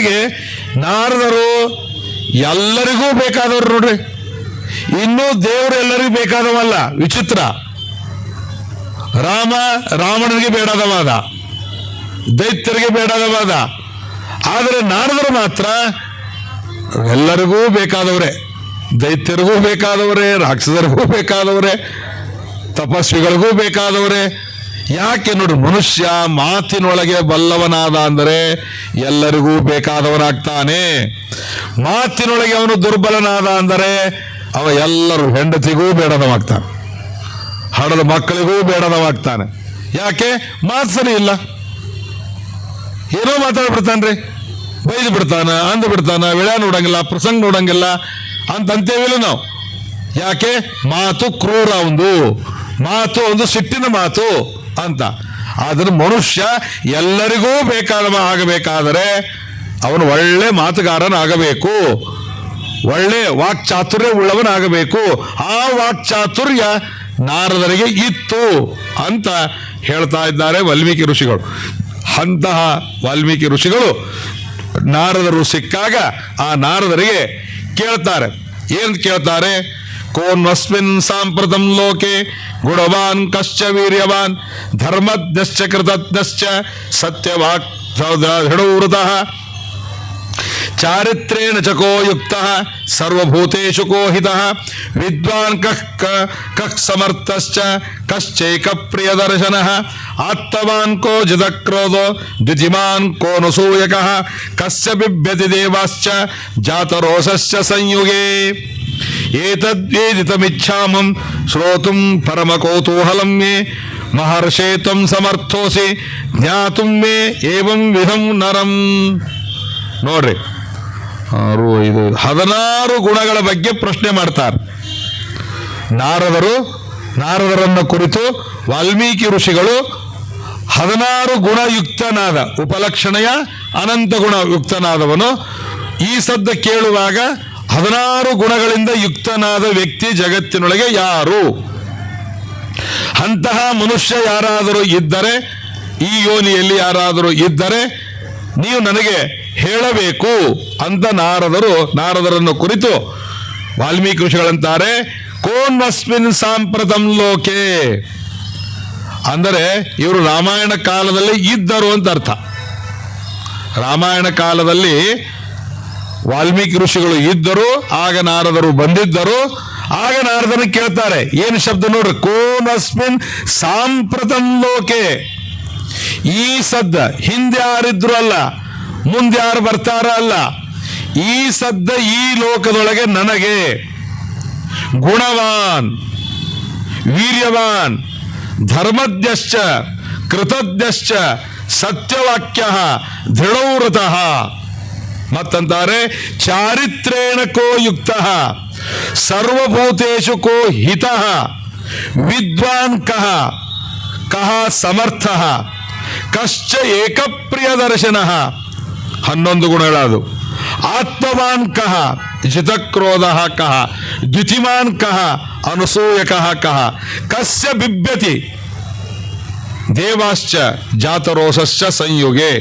ಎಲ್ಲರಿಗೂ ಬೇಕಾದವರು ನೋಡ್ರಿ. ಇನ್ನೂ ದೇವರು ಎಲ್ಲರಿಗೂ ಬೇಕಾದವಲ್ಲ. ವಿಚಿತ್ರ, ರಾವಣನಿಗೆ ಬೇಡದವಾದ, ದೈತ್ಯರಿಗೆ ಬೇಡದವಾದ. ಆದರೆ ನಾರದರು ಮಾತ್ರ ಎಲ್ಲರಿಗೂ ಬೇಕಾದವರೇ, ದೈತ್ಯರಿಗೂ ಬೇಕಾದವರೇ, ರಾಕ್ಷಸರಿಗೂ ಬೇಕಾದವರೇ, ತಪಸ್ವಿಗಳಿಗೂ ಬೇಕಾದವರೇ. ಯಾಕೆ ನೋಡಿ, ಮನುಷ್ಯ ಮಾತಿನೊಳಗೆ ಬಲ್ಲವನಾದ ಅಂದರೆ ಎಲ್ಲರಿಗೂ ಬೇಕಾದವನಾಗ್ತಾನೆ. ಮಾತಿನೊಳಗೆ ಅವನು ದುರ್ಬಲನಾದ ಅಂದರೆ ಅವ ಎಲ್ಲರೂ ಹೆಂಡತಿಗೂ ಬೇಡದವಾಗ್ತಾನೆ, ಹಡದ ಮಕ್ಕಳಿಗೂ ಬೇಡದವಾಗ್ತಾನೆ. ಯಾಕೆ? ಮಾತು ಸರಿ ಇಲ್ಲ, ಏನೋ ಮಾತಾಡ್ಬಿಡ್ತಾನ್ರಿ, ಬೈದು ಬಿಡ್ತಾನ, ಅಂದು ಬಿಡ್ತಾನ, ವಿಳ ನೋಡಂಗಿಲ್ಲ, ಪ್ರಸಂಗ ನೋಡಂಗಿಲ್ಲ ಅಂತಂತೇವಿಲ್ಲ ನಾವು. ಯಾಕೆ? ಮಾತು ಕ್ರೂರ, ಮಾತು ಒಂದು ಸಿಟ್ಟಿನ ಮಾತು ಅಂತ. ಆದ್ರೆ ಮನುಷ್ಯ ಎಲ್ಲರಿಗೂ ಬೇಕಾದ ಆಗಬೇಕಾದರೆ ಅವನು ಒಳ್ಳೆ ಮಾತುಗಾರನಾಗಬೇಕು, ಒಳ್ಳೆ ವಾಕ್ಚಾತುರ್ಯ ಉಳ್ಳವನಾಗಬೇಕು. ಆ ವಾಕ್ಚಾತುರ್ಯ ನಾರದರಿಗೆ ಇತ್ತು ಅಂತ ಹೇಳ್ತಾ ಇದ್ದಾರೆ ವಾಲ್ಮೀಕಿ ಋಷಿಗಳು. ಅಂತಹ ವಾಲ್ಮೀಕಿ ಋಷಿಗಳು ನಾರದರು ಸಿಕ್ಕಾಗ ಆ ನಾರದರಿಗೆ ಕೇಳ್ತಾರೆ. ಏನ್ ಕೇಳ್ತಾರೆ? ಕೋನ್ವಸ್ಮಿನ್ ಸಾಂಪ್ರತಂ ಲೋಕೆ ಗುಣವಾನ್ ಕಶ್ಚ ವೀರ್ಯವಾನ್ ಧರ್ಮಜ್ಞಶ್ಚ ಕೃತಜ್ಞಶ್ಚ ಸತ್ಯವಾಕ್ ದೃಢವೃತಃ ಚಾರಿತ್ರೇಣ ಚಕೋ ಯುಕ್ತಃ ಸರ್ವಭೂತೇಷು ಕೋಹಿತಃ ವಿದ್ವಾನ್ ಕಃ ಸಮರ್ಥಶ್ಚ ಕಶ್ಚೈಕ ಪ್ರಿಯದರ್ಶನಃ ಆತ್ತವಾನ್ ಕೋ ಜಿತಕ್ರೋಧೋ ದ್ವಿತಿಮಾನ್ ಕೋ ನಸೂಯಕಃ ಕಸ್ಯ ಬಿಭ್ಯತಿ ದೇವಾಶ್ಚ ಜಾತರೋಷಶ್ಚ ಸಂಯುಗೇ ಏತದ್ವೇದಿತಮಿಚ್ಛಾಮಂ ಶ್ರೋತುಂ ಪರಮ ಕೌತೂಹಲಂ ಮೇ ಮಹರ್ಷೇ ತ್ವಂ ಸಮರ್ಥೋಸಿ ಜ್ಞಾತುಂ ಮೇ ಏವಂ ವಿಧಂ ನರಂ. ನೋಡ್ರಿ, 16 ಗುಣಗಳ ಬಗ್ಗೆ ಪ್ರಶ್ನೆ ಮಾಡ್ತಾರೆ ನಾರದರು ನಾರದರನ್ನು ಕುರಿತು ವಾಲ್ಮೀಕಿ ಋಷಿಗಳು 16 ಗುಣಯುಕ್ತನಾದ, ಉಪಲಕ್ಷಣೆಯ ಅನಂತ ಗುಣಯುಕ್ತನಾದವನು. ಈ ಸದ್ದ ಕೇಳುವಾಗ 16 ಗುಣಗಳಿಂದ ಯುಕ್ತನಾದ ವ್ಯಕ್ತಿ ಜಗತ್ತಿನೊಳಗೆ ಯಾರು? ಅಂತಹ ಮನುಷ್ಯ ಯಾರಾದರೂ ಇದ್ದರೆ, ಈ ಯೋನಿಯಲ್ಲಿ ಯಾರಾದರೂ ಇದ್ದರೆ ನೀವು ನನಗೆ ಹೇಳಬೇಕು ಅಂತ ನಾರದರನ್ನು ಕುರಿತು ವಾಲ್ಮೀಕಿ ಋಷಿಗಳಂತಾರೆ, ಕೋನ್ವಸ್ಮಿನ್ ಸಾಂಪ್ರತಂ ಲೋಕೆ. ಅಂದರೆ ಇವರು ರಾಮಾಯಣ ಕಾಲದಲ್ಲಿ ಇದ್ದರು ಅಂತ ಅರ್ಥ. ರಾಮಾಯಣ ಕಾಲದಲ್ಲಿ ವಾಲ್ಮೀಕಿ ಋಷಿಗಳು ಇದ್ದರು, ಆಗ ನಾರದರು ಬಂದಿದ್ದರು. ಆಗ ನಾರದನ್ನು ಕೇಳ್ತಾರೆ, ಏನು ಶಬ್ದ ನೋಡ್ರಿ, ಕೋನಸ್ಮಿನ್ ಸಾಂಪ್ರತಂ ಲೋಕೆ. ಈ ಸದ್ದ ಹಿಂದೆ ಯಾರಿದ್ರು ಅಲ್ಲ, ಮುಂದೆ ಯಾರು ಬರ್ತಾರ ಅಲ್ಲ, ಈ ಸದ್ದ ಈ ಲೋಕದೊಳಗೆ ನನಗೆ ಗುಣವಾನ್, ವೀರ್ಯವಾನ್, ಧರ್ಮದ್ಯಶ್ಚ ಕೃತಜ್ಞಶ್ಚ ಸತ್ಯವಾಕ್ಯ ದೃಢವ್ರತಃ. ಮತ್ತಂತಾರೆ ಚಾರಿತ್ರೇಣ ಕೋ ಯುಕ್ತ, ಸರ್ವಭೂತೇಷು ಕೋ ಹಿತಃ, ವಿದ್ವಾನ್ ಕಃ, ಕಃ ಸಮರ್ಥಃ, ಕಶ್ಚ ಏಕಪ್ರಿಯ ದರ್ಶನಃ. 11 ಗುಣಗಳದು. ಆತ್ಮವಾನ್ ಕಃ, ಜಿತಕ್ರೋಧ ಕಃ, ದ್ಯುತಿಮಾನ್ ಕಃ, ಅನಸೂಯಕಃ ಕಃ, ಕಸ್ಯ ಬಿಭ್ಯತಿ ದೇವಾಶ್ಚ ಜಾತರೋಷಶ್ಚ ಸಂಯುಗೆ.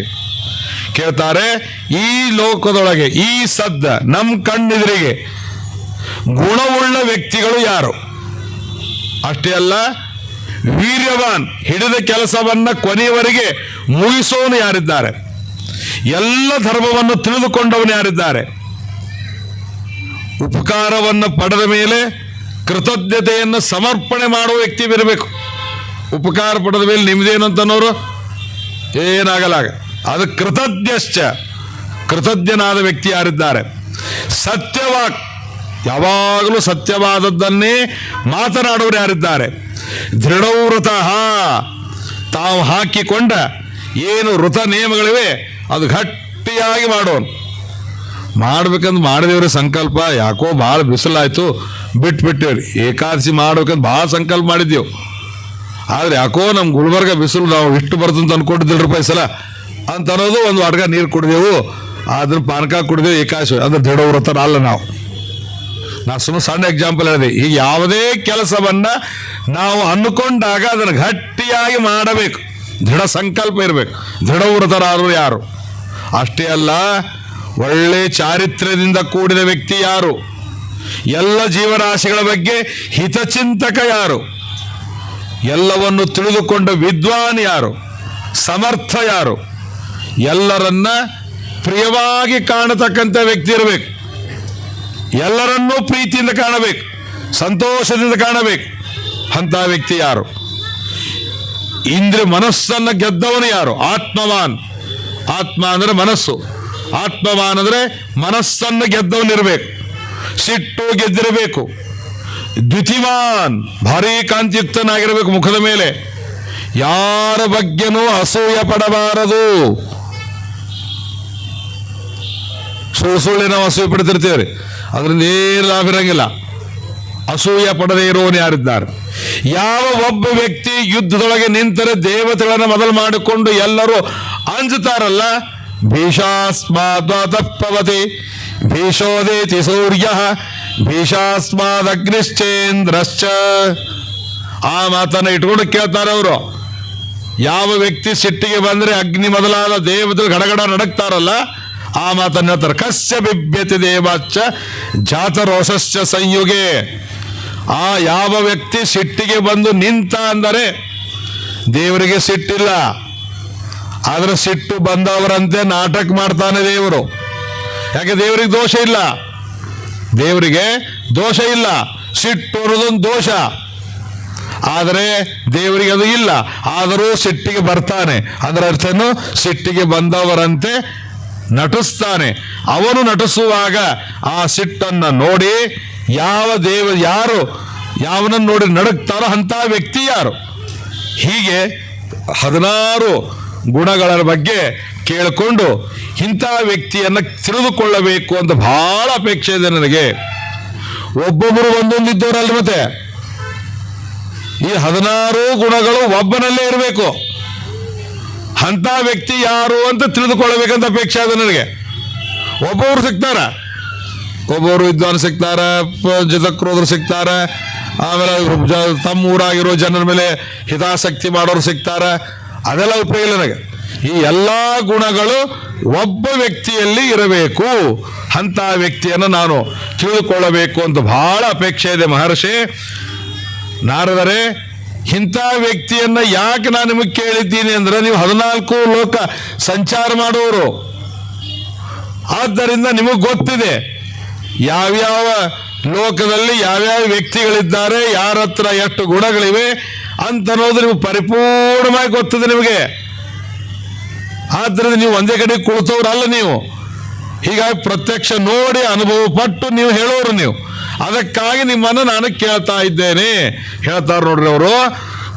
ಕೇಳ್ತಾರೆ, ಈ ಲೋಕದೊಳಗೆ ಈ ಸದ್ದ ನಮ್ಮ ಕಣ್ಣೆದುರಿಗೆ ಗುಣವುಳ್ಳ ವ್ಯಕ್ತಿಗಳು ಯಾರು? ಅಷ್ಟೇ ಅಲ್ಲ, ವೀರ್ಯವಾನ್, ಹಿಡಿದ ಕೆಲಸವನ್ನ ಕೊನೆಯವರೆಗೆ ಮುಗಿಸೋನು ಯಾರಿದ್ದಾರೆ? ಎಲ್ಲ ಧರ್ಮವನ್ನು ತಿಳಿದುಕೊಂಡವನು ಯಾರಿದ್ದಾರೆ? ಉಪಕಾರವನ್ನು ಪಡೆದ ಮೇಲೆ ಕೃತಜ್ಞತೆಯನ್ನು ಸಮರ್ಪಣೆ ಮಾಡುವ ವ್ಯಕ್ತಿ ಇರಬೇಕು. ಉಪಕಾರ ಪಡೆದ ಮೇಲೆ ನಿಮ್ದೇನಂತನೋರು ಏನಾಗಲ್ಲ. ಅದು ಕೃತಜ್ಞಶ್ಚ, ಕೃತಜ್ಞನಾದ ವ್ಯಕ್ತಿ ಯಾರಿದ್ದಾರೆ? ಸತ್ಯವಾಕ್, ಯಾವಾಗಲೂ ಸತ್ಯವಾದದ್ದನ್ನೇ ಮಾತನಾಡೋರು ಯಾರಿದ್ದಾರೆ? ದೃಢವ್ರತಃ, ತಾವು ಹಾಕಿಕೊಂಡ ಏನು ವೃತ ನಿಯಮಗಳಿವೆ ಅದು ಗಟ್ಟಿಯಾಗಿ ಮಾಡೋನು. ಮಾಡ್ಬೇಕಂತ ಮಾಡಿದೇವ್ರಿ ಸಂಕಲ್ಪ, ಯಾಕೋ ಭಾಳ ಬಿಸಿಲಾಯ್ತು ಬಿಟ್ಬಿಟ್ಟೇವ್ರಿ. ಏಕಾದಶಿ ಮಾಡ್ಬೇಕಂತ ಭಾಳ ಸಂಕಲ್ಪ ಮಾಡಿದ್ದೇವು, ಆದ್ರೆ ಯಾಕೋ ನಮ್ಮ ಗುಲ್ಬರ್ಗ ಬಿಸಿಲು ನಾವು ಇಷ್ಟು ಬರ್ತಂತ ಅನ್ಕೊಂಡಿದ್ದಿಲ್ಲ ರೂಪಾಯಿ ಸಲ ಅಂತ ಅನ್ನೋದು. ಒಂದು ಅಡ್ಗ ನೀರು ಕುಡಿದೆವು, ಅದನ್ನ ಪಾನಕ ಕುಡಿದೆವು ಏಕಾದಶಿ. ಅಂದ್ರೆ ದೃಢವ್ರತರ ಅಲ್ಲ ನಾವು. ಸುಮ್ಮನೆ ಸಣ್ಣ ಎಕ್ಸಾಂಪಲ್ ಹೇಳಿದೆ. ಈಗ ಯಾವುದೇ ಕೆಲಸವನ್ನ ನಾವು ಅಂದುಕೊಂಡಾಗ ಅದನ್ನು ಗಟ್ಟಿಯಾಗಿ ಮಾಡಬೇಕು, ದೃಢ ಸಂಕಲ್ಪ ಇರಬೇಕು. ದೃಢವ್ರತರಾದರು ಯಾರು? ಅಷ್ಟೇ ಅಲ್ಲ, ಒಳ್ಳೆ ಚಾರಿತ್ರ್ಯದಿಂದ ಕೂಡಿದ ವ್ಯಕ್ತಿ ಯಾರು? ಎಲ್ಲ ಜೀವರಾಶಿಗಳ ಬಗ್ಗೆ ಹಿತಚಿಂತಕ ಯಾರು? ಎಲ್ಲವನ್ನು ತಿಳಿದುಕೊಂಡ ವಿದ್ವಾನ್ ಯಾರು? ಸಮರ್ಥ ಯಾರು? ಎಲ್ಲರನ್ನ ಪ್ರಿಯವಾಗಿ ಕಾಣತಕ್ಕಂಥ ವ್ಯಕ್ತಿ ಇರಬೇಕು. ಎಲ್ಲರನ್ನೂ ಪ್ರೀತಿಯಿಂದ ಕಾಣಬೇಕು, ಸಂತೋಷದಿಂದ ಕಾಣಬೇಕು. ಅಂತ ವ್ಯಕ್ತಿ ಯಾರು? ಇಂದ್ರಿಯ ಮನಸ್ಸನ್ನು ಗೆದ್ದವನು ಯಾರು? ಆತ್ಮವಾನ್. ಆತ್ಮ ಅಂದ್ರೆ ಮನಸ್ಸು, ಆತ್ಮವಾನ್ ಅಂದ್ರೆ ಮನಸ್ಸನ್ನು ಗೆದ್ದವನಿರಬೇಕು, ಸಿಟ್ಟು ಗೆದ್ದಿರಬೇಕು. ದ್ಯುತಿಮಾನ್, ಭಾರೀ ಕಾಂತಿಯುಕ್ತನಾಗಿರಬೇಕು ಮುಖದ ಮೇಲೆ. ಯಾರ ಬಗ್ಗೆನೂ ಅಸೂಯೆ ಪಡಬಾರದು. ಸುಳ್ಳು ನಾವು ಅಸೂಯೆ ಪಡ್ತಿರ್ತೀವ್ರಿ, ಅದರಿಂದ ಏನು ಲಾಭ ಇರಂಗಿಲ್ಲ. ಅಸೂಯೆ ಪಡದೇ ಇರೋನು ಯಾರಿದ್ದಾರೆ? ಯಾವ ಒಬ್ಬ ವ್ಯಕ್ತಿ ಯುದ್ಧದೊಳಗೆ ನಿಂತರೆ ದೇವತೆಗಳನ್ನು ಮೊದಲು ಮಾಡಿಕೊಂಡು ಎಲ್ಲರೂ ಅಂಜುತ್ತಾರಲ್ಲ. ಭೀಷಾಸ್ಮಾದ್ವಾತಃಪವತಿ ಭೀಷೋದೇತಿ ಸೂರ್ಯ ಭೀಷಾಸ್ಮಾದಗ್ನಿಶ್ಚೇಂದ್ರಶ್ಚ. ಆ ಮಾತನ್ನ ಇಟ್ಕೊಂಡು ಕೇಳ್ತಾರೆ ಅವರು. ಯಾವ ವ್ಯಕ್ತಿ ಸಿಟ್ಟಿಗೆ ಬಂದ್ರೆ ಅಗ್ನಿ ಮೊದಲಾದ ದೇವತೆಗಳು ಗಡಗಡ ನಡಕ್ತಾರಲ್ಲ, ಆ ಮಾತನ್ನ ಹೇಳ್ತಾರೆ. ಕಸ್ಯ ಬಿಭ್ಯತಿ ದೇವಾಶ್ಚ ಜಾತರೋಷಶ್ಚ ಸಂಯುಗೆ. ಆ ಯಾವ ವ್ಯಕ್ತಿ ಸಿಟ್ಟಿಗೆ ಬಂದು ನಿಂತ ಅಂದರೆ ದೇವರಿಗೆ ಸಿಟ್ಟಿಲ್ಲ, ಆದ್ರೆ ಸಿಟ್ಟು ಬಂದವರಂತೆ ನಾಟಕ ಮಾಡ್ತಾನೆ ದೇವರು. ಯಾಕೆ? ದೇವರಿಗೆ ದೋಷ ಇಲ್ಲ, ದೇವರಿಗೆ ದೋಷ ಇಲ್ಲ. ಸಿಟ್ಟು ಅನ್ನೋದೊಂದು ದೋಷ, ಆದರೆ ದೇವರಿಗೆ ಅದು ಇಲ್ಲ. ಆದರೂ ಸಿಟ್ಟಿಗೆ ಬರ್ತಾನೆ. ಅದರ ಅರ್ಥನು ಸಿಟ್ಟಿಗೆ ಬಂದವರಂತೆ ನಟಿಸ್ತಾನೆ. ಅವನು ನಟಿಸುವಾಗ ಆ ಸಿಟ್ಟನ್ನ ನೋಡಿ ಯಾರು ಯಾವನನ್ನು ನೋಡಿ ನಡುಕ್ತಾರೋ ಅಂತ ವ್ಯಕ್ತಿ ಯಾರು? ಹೀಗೆ 16 ಗುಣಗಳ ಬಗ್ಗೆ ಕೇಳಿಕೊಂಡು ಇಂಥ ವ್ಯಕ್ತಿಯನ್ನು ತಿಳಿದುಕೊಳ್ಳಬೇಕು ಅಂತ ಬಹಳ ಅಪೇಕ್ಷೆ ಇದೆ ನನಗೆ. ಒಬ್ಬೊಬ್ಬರು ಒಂದೊಂದಿದ್ದವರಲ್ಲ, ಮತ್ತೆ ಈ 16 ಗುಣಗಳು ಒಬ್ಬನಲ್ಲೇ ಇರಬೇಕು. ಅಂತ ವ್ಯಕ್ತಿ ಯಾರು ಅಂತ ತಿಳಿದುಕೊಳ್ಳಬೇಕಂತ ಅಪೇಕ್ಷೆ ಇದೆ ನನಗೆ. ಒಬ್ಬೊಬ್ರು ಸಿಗ್ತಾರ, ಒಬ್ಬೊಬ್ರು ವಿದ್ವಾನ್ ಸಿಗ್ತಾರ, ಜತಕ್ರೋಧರು ಸಿಗ್ತಾರ, ಆಮೇಲೆ ತಮ್ಮ ಊರಾಗಿರೋ ಜನರ ಮೇಲೆ ಹಿತಾಸಕ್ತಿ ಮಾಡೋರು ಸಿಗ್ತಾರ. ಅದೆಲ್ಲ ಉಪಯೋಗ ಇಲ್ಲ ನನಗೆ. ಈ ಎಲ್ಲ ಗುಣಗಳು ಒಬ್ಬ ವ್ಯಕ್ತಿಯಲ್ಲಿ ಇರಬೇಕು. ಅಂತ ವ್ಯಕ್ತಿಯನ್ನು ನಾನು ತಿಳಿದುಕೊಳ್ಳಬೇಕು ಅಂತ ಬಹಳ ಅಪೇಕ್ಷೆ ಇದೆ ಮಹರ್ಷಿ. ನಾರದರೆ, ಇಂಥ ವ್ಯಕ್ತಿಯನ್ನ ಯಾಕೆ ನಾನು ನಿಮಗೆ ಕೇಳಿದ್ದೀನಿ ಅಂದ್ರೆ, ನೀವು 14 ಲೋಕ ಸಂಚಾರ ಮಾಡುವವರು. ಆದ್ದರಿಂದ ನಿಮಗೆ ಗೊತ್ತಿದೆ ಯಾವ್ಯಾವ ಲೋಕದಲ್ಲಿ ಯಾವ್ಯಾವ ವ್ಯಕ್ತಿಗಳಿದ್ದಾರೆ, ಯಾರ ಹತ್ರ ಎಷ್ಟು ಗುಣಗಳಿವೆ ಅಂತನ್ನೋದು ನಿಮಗೆ ಪರಿಪೂರ್ಣವಾಗಿ ಗೊತ್ತಿದೆ ನಿಮಗೆ. ಆದ್ದರಿಂದ ನೀವು ಒಂದೇ ಕಡೆ ಕುಳಿತವ್ರಲ್ಲ ನೀವು. ಹೀಗಾಗಿ ಪ್ರತ್ಯಕ್ಷ ನೋಡಿ ಅನುಭವ ಪಟ್ಟು ನೀವು ಹೇಳೋರು ನೀವು. ಅದಕ್ಕಾಗಿ ನಿಮ್ಮನ್ನು ನಾನು ಕೇಳ್ತಾ ಇದ್ದೇನೆ. ಹೇಳ್ತಾರೆ ನೋಡ್ರಿ ಅವರು,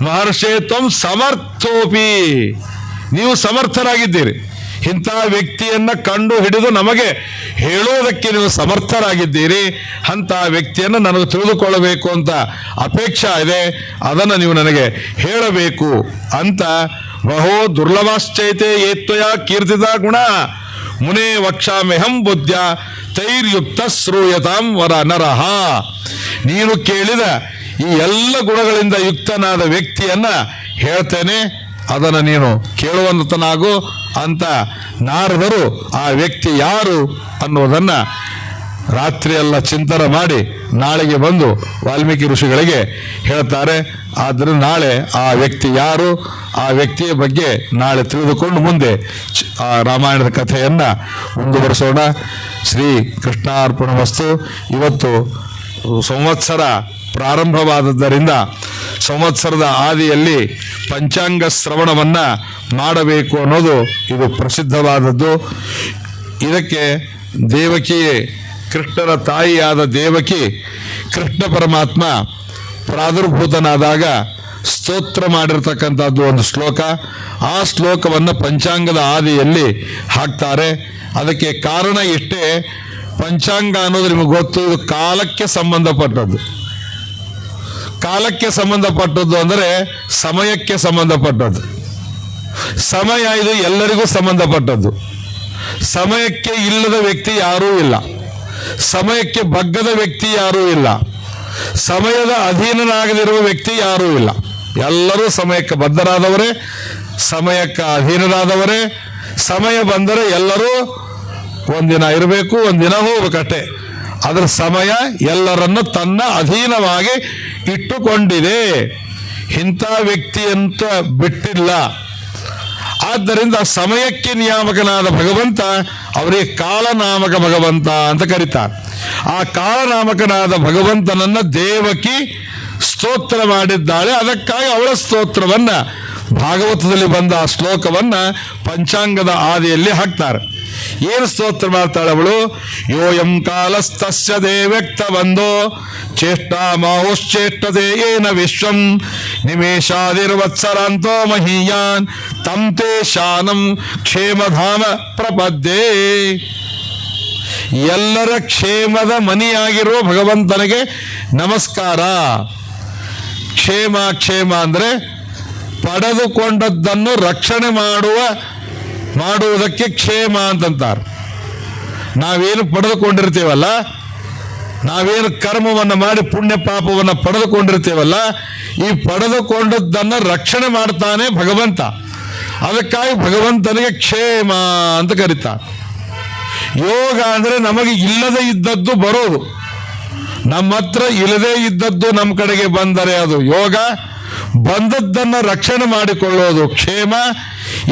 ಮಹರ್ಷಿ ತ್ವಂ ಸಮರ್ಥೋಪಿ, ನೀವು ಸಮರ್ಥರಾಗಿದ್ದೀರಿ. ಇಂಥ ವ್ಯಕ್ತಿಯನ್ನ ಕಂಡು ಹಿಡಿದು ನಮಗೆ ಹೇಳೋದಕ್ಕೆ ನೀವು ಸಮರ್ಥರಾಗಿದ್ದೀರಿ. ಅಂಥ ವ್ಯಕ್ತಿಯನ್ನು ನನಗೆ ತಿಳಿದುಕೊಳ್ಳಬೇಕು ಅಂತ ಅಪೇಕ್ಷೆ ಇದೆ. ಅದನ್ನು ನೀವು ನನಗೆ ಹೇಳಬೇಕು ಅಂತ. ಬಹೋ ದುರ್ಲಭಶ್ಚೈತೆ ಏತ್ವಯ ಕೀರ್ತಿತ ಗುಣ ಮುನೇ ವಕ್ಷಾಮ್ಯಹಂ ಬುದ್ಧ ತೈರ್ಯುಕ್ತ ಶ್ರೂಯತಾಂ ವರ ನರಹ. ನೀನು ಕೇಳಿದ ಈ ಎಲ್ಲ ಗುಣಗಳಿಂದ ಯುಕ್ತನಾದ ವ್ಯಕ್ತಿಯನ್ನ ಹೇಳ್ತೇನೆ, ಅದನ್ನು ನೀನು ಕೇಳುವಂತನಾಗು ಅಂತ ನಾರದರು ಆ ವ್ಯಕ್ತಿ ಯಾರು ಅನ್ನೋದನ್ನ ರಾತ್ರಿಯೆಲ್ಲ ಚಿಂತನೆ ಮಾಡಿ ನಾಳೆಗೆ ಬಂದು ವಾಲ್ಮೀಕಿ ಋಷಿಗಳಿಗೆ ಹೇಳ್ತಾರೆ. ಆದರೆ ನಾಳೆ ಆ ವ್ಯಕ್ತಿ ಯಾರು, ಆ ವ್ಯಕ್ತಿಯ ಬಗ್ಗೆ ನಾಳೆ ತಿಳಿದುಕೊಂಡು ಮುಂದೆ ಆ ರಾಮಾಯಣದ ಕಥೆಯನ್ನ ಮುಂದುವರಿಸೋಣ. ಶ್ರೀ ಕೃಷ್ಣಾರ್ಪಣಮಸ್ತು. ಇವತ್ತು ಸಂವತ್ಸರ ಪ್ರಾರಂಭವಾದದ್ದರಿಂದ ಸಂವತ್ಸರದ ಆದಿಯಲ್ಲಿ ಪಂಚಾಂಗ ಶ್ರವಣವನ್ನ ಮಾಡಬೇಕು ಅನ್ನೋದು ಇದು ಪ್ರಸಿದ್ಧವಾದದ್ದು. ಇದಕ್ಕೆ ದೇವಕಿಯೇ, ಕೃಷ್ಣನ ತಾಯಿಯಾದ ದೇವಕಿ ಕೃಷ್ಣ ಪರಮಾತ್ಮ ಪ್ರಾದುರ್ಭೂತನಾದಾಗ ಸ್ತೋತ್ರ ಮಾಡಿರ್ತಕ್ಕಂಥದ್ದು ಒಂದು ಶ್ಲೋಕ. ಆ ಶ್ಲೋಕವನ್ನು ಪಂಚಾಂಗದ ಆದಿಯಲ್ಲಿ ಹಾಕ್ತಾರೆ. ಅದಕ್ಕೆ ಕಾರಣ ಇಷ್ಟೇ. ಪಂಚಾಂಗ ಅನ್ನೋದು ನಿಮಗೆ ಗೊತ್ತು, ಇದು ಕಾಲಕ್ಕೆ ಸಂಬಂಧಪಟ್ಟದ್ದು. ಕಾಲಕ್ಕೆ ಸಂಬಂಧಪಟ್ಟದ್ದು ಅಂದರೆ ಸಮಯಕ್ಕೆ ಸಂಬಂಧಪಟ್ಟದ್ದು. ಸಮಯ ಇದು ಎಲ್ಲರಿಗೂ ಸಂಬಂಧಪಟ್ಟದ್ದು. ಸಮಯಕ್ಕೆ ಇಲ್ಲದ ವ್ಯಕ್ತಿ ಯಾರೂ ಇಲ್ಲ, ಸಮಯಕ್ಕೆ ಬಗ್ಗದ ವ್ಯಕ್ತಿ ಯಾರೂ ಇಲ್ಲ, ಸಮಯದ ಅಧೀನನಾಗದಿರುವ ವ್ಯಕ್ತಿ ಯಾರೂ ಇಲ್ಲ. ಎಲ್ಲರೂ ಸಮಯಕ್ಕೆ ಬದ್ಧರಾದವರೇ, ಸಮಯಕ್ಕೆ ಅಧೀನರಾದವರೇ. ಸಮಯ ಬಂದರೆ ಎಲ್ಲರೂ ಒಂದಿನ ಇರಬೇಕು, ಒಂದಿನ ಹೋಗ್ಬೇಕಷ್ಟೆ. ಅದರ ಸಮಯ ಎಲ್ಲರನ್ನು ತನ್ನ ಅಧೀನವಾಗಿ ಇಟ್ಟುಕೊಂಡಿದೆ. ಇಂಥ ವ್ಯಕ್ತಿ ಅಂತ ಬಿಟ್ಟಿಲ್ಲ. ಆದ್ದರಿಂದ ಸಮಯಕ್ಕೆ ನಿಯಾಮಕನಾದ ಭಗವಂತ ಅವರಿಗೆ ಕಾಲನಾಮಕ ಭಗವಂತ ಅಂತ ಕರೀತಾರೆ. ಆ ಕಾಲನಾಮಕನಾದ ಭಗವಂತನನ್ನ ದೇವಕಿ ಸ್ತೋತ್ರ ಮಾಡಿದ್ದಾಳೆ. ಅದಕ್ಕಾಗಿ ಅವಳ ಸ್ತೋತ್ರವನ್ನ ಭಾಗವತದಲ್ಲಿ ಬಂದ ಆ ಶ್ಲೋಕವನ್ನ ಪಂಚಾಂಗದ ಆದಿಯಲ್ಲಿ ಹಾಕ್ತಾರೆ. ಏನು ಸ್ತೋತ್ರ ಮಾಡ್ತಾಳೆ ಅವಳು? ಯೋಯಂ ಕಾಲಸ್ತಸ್ಯ ದೇವ್ಯಕ್ತ ಬಂದೋ ಚೇಷ್ಟಾ ಮಾಹುಶ್ಚೇಷ್ಟತೆ ಏನ ವಿಶ್ವಂ ನಿಮೇಷಾದಿರ್ವತ್ಸರಾಂತೋ ಮಹೀಯಾನ್ ತಂ ತೇ ಶಾನಂ ಕ್ಷೇಮಧಾಮ ಪ್ರಪದ್ಯೆ. ಎಲ್ಲರ ಕ್ಷೇಮದ ಮನಿಯಾಗಿರುವ ಭಗವಂತನಿಗೆ ನಮಸ್ಕಾರ. ಕ್ಷೇಮ ಕ್ಷೇಮ ಅಂದ್ರೆ ಪಡೆದುಕೊಂಡದ್ದನ್ನು ರಕ್ಷಣೆ ಮಾಡುವುದಕ್ಕೆ ಕ್ಷೇಮ ಅಂತಂತಾರೆ. ನಾವೇನು ಪಡೆದುಕೊಂಡಿರ್ತೀವಲ್ಲ, ನಾವೇನು ಕರ್ಮವನ್ನು ಮಾಡಿ ಪುಣ್ಯ ಪಾಪವನ್ನು ಪಡೆದುಕೊಂಡಿರ್ತೀವಲ್ಲ, ಈ ಪಡೆದುಕೊಂಡದ್ದನ್ನು ರಕ್ಷಣೆ ಮಾಡ್ತಾನೆ ಭಗವಂತ. ಅದಕ್ಕಾಗಿ ಭಗವಂತನಿಗೆ ಕ್ಷೇಮ ಅಂತ ಕರೀತಾರೆ. ಯೋಗ ಅಂದರೆ ನಮಗೆ ಇಲ್ಲದೇ ಇದ್ದದ್ದು ಬರೋದು, ನಮ್ಮ ಹತ್ರ ಇಲ್ಲದೇ ಇದ್ದದ್ದು ನಮ್ಮ ಕಡೆಗೆ ಬಂದರೆ ಅದು ಯೋಗ. ಬಂದದ್ದನ್ನು ರಕ್ಷಣೆ ಮಾಡಿಕೊಳ್ಳೋದು ಕ್ಷೇಮ.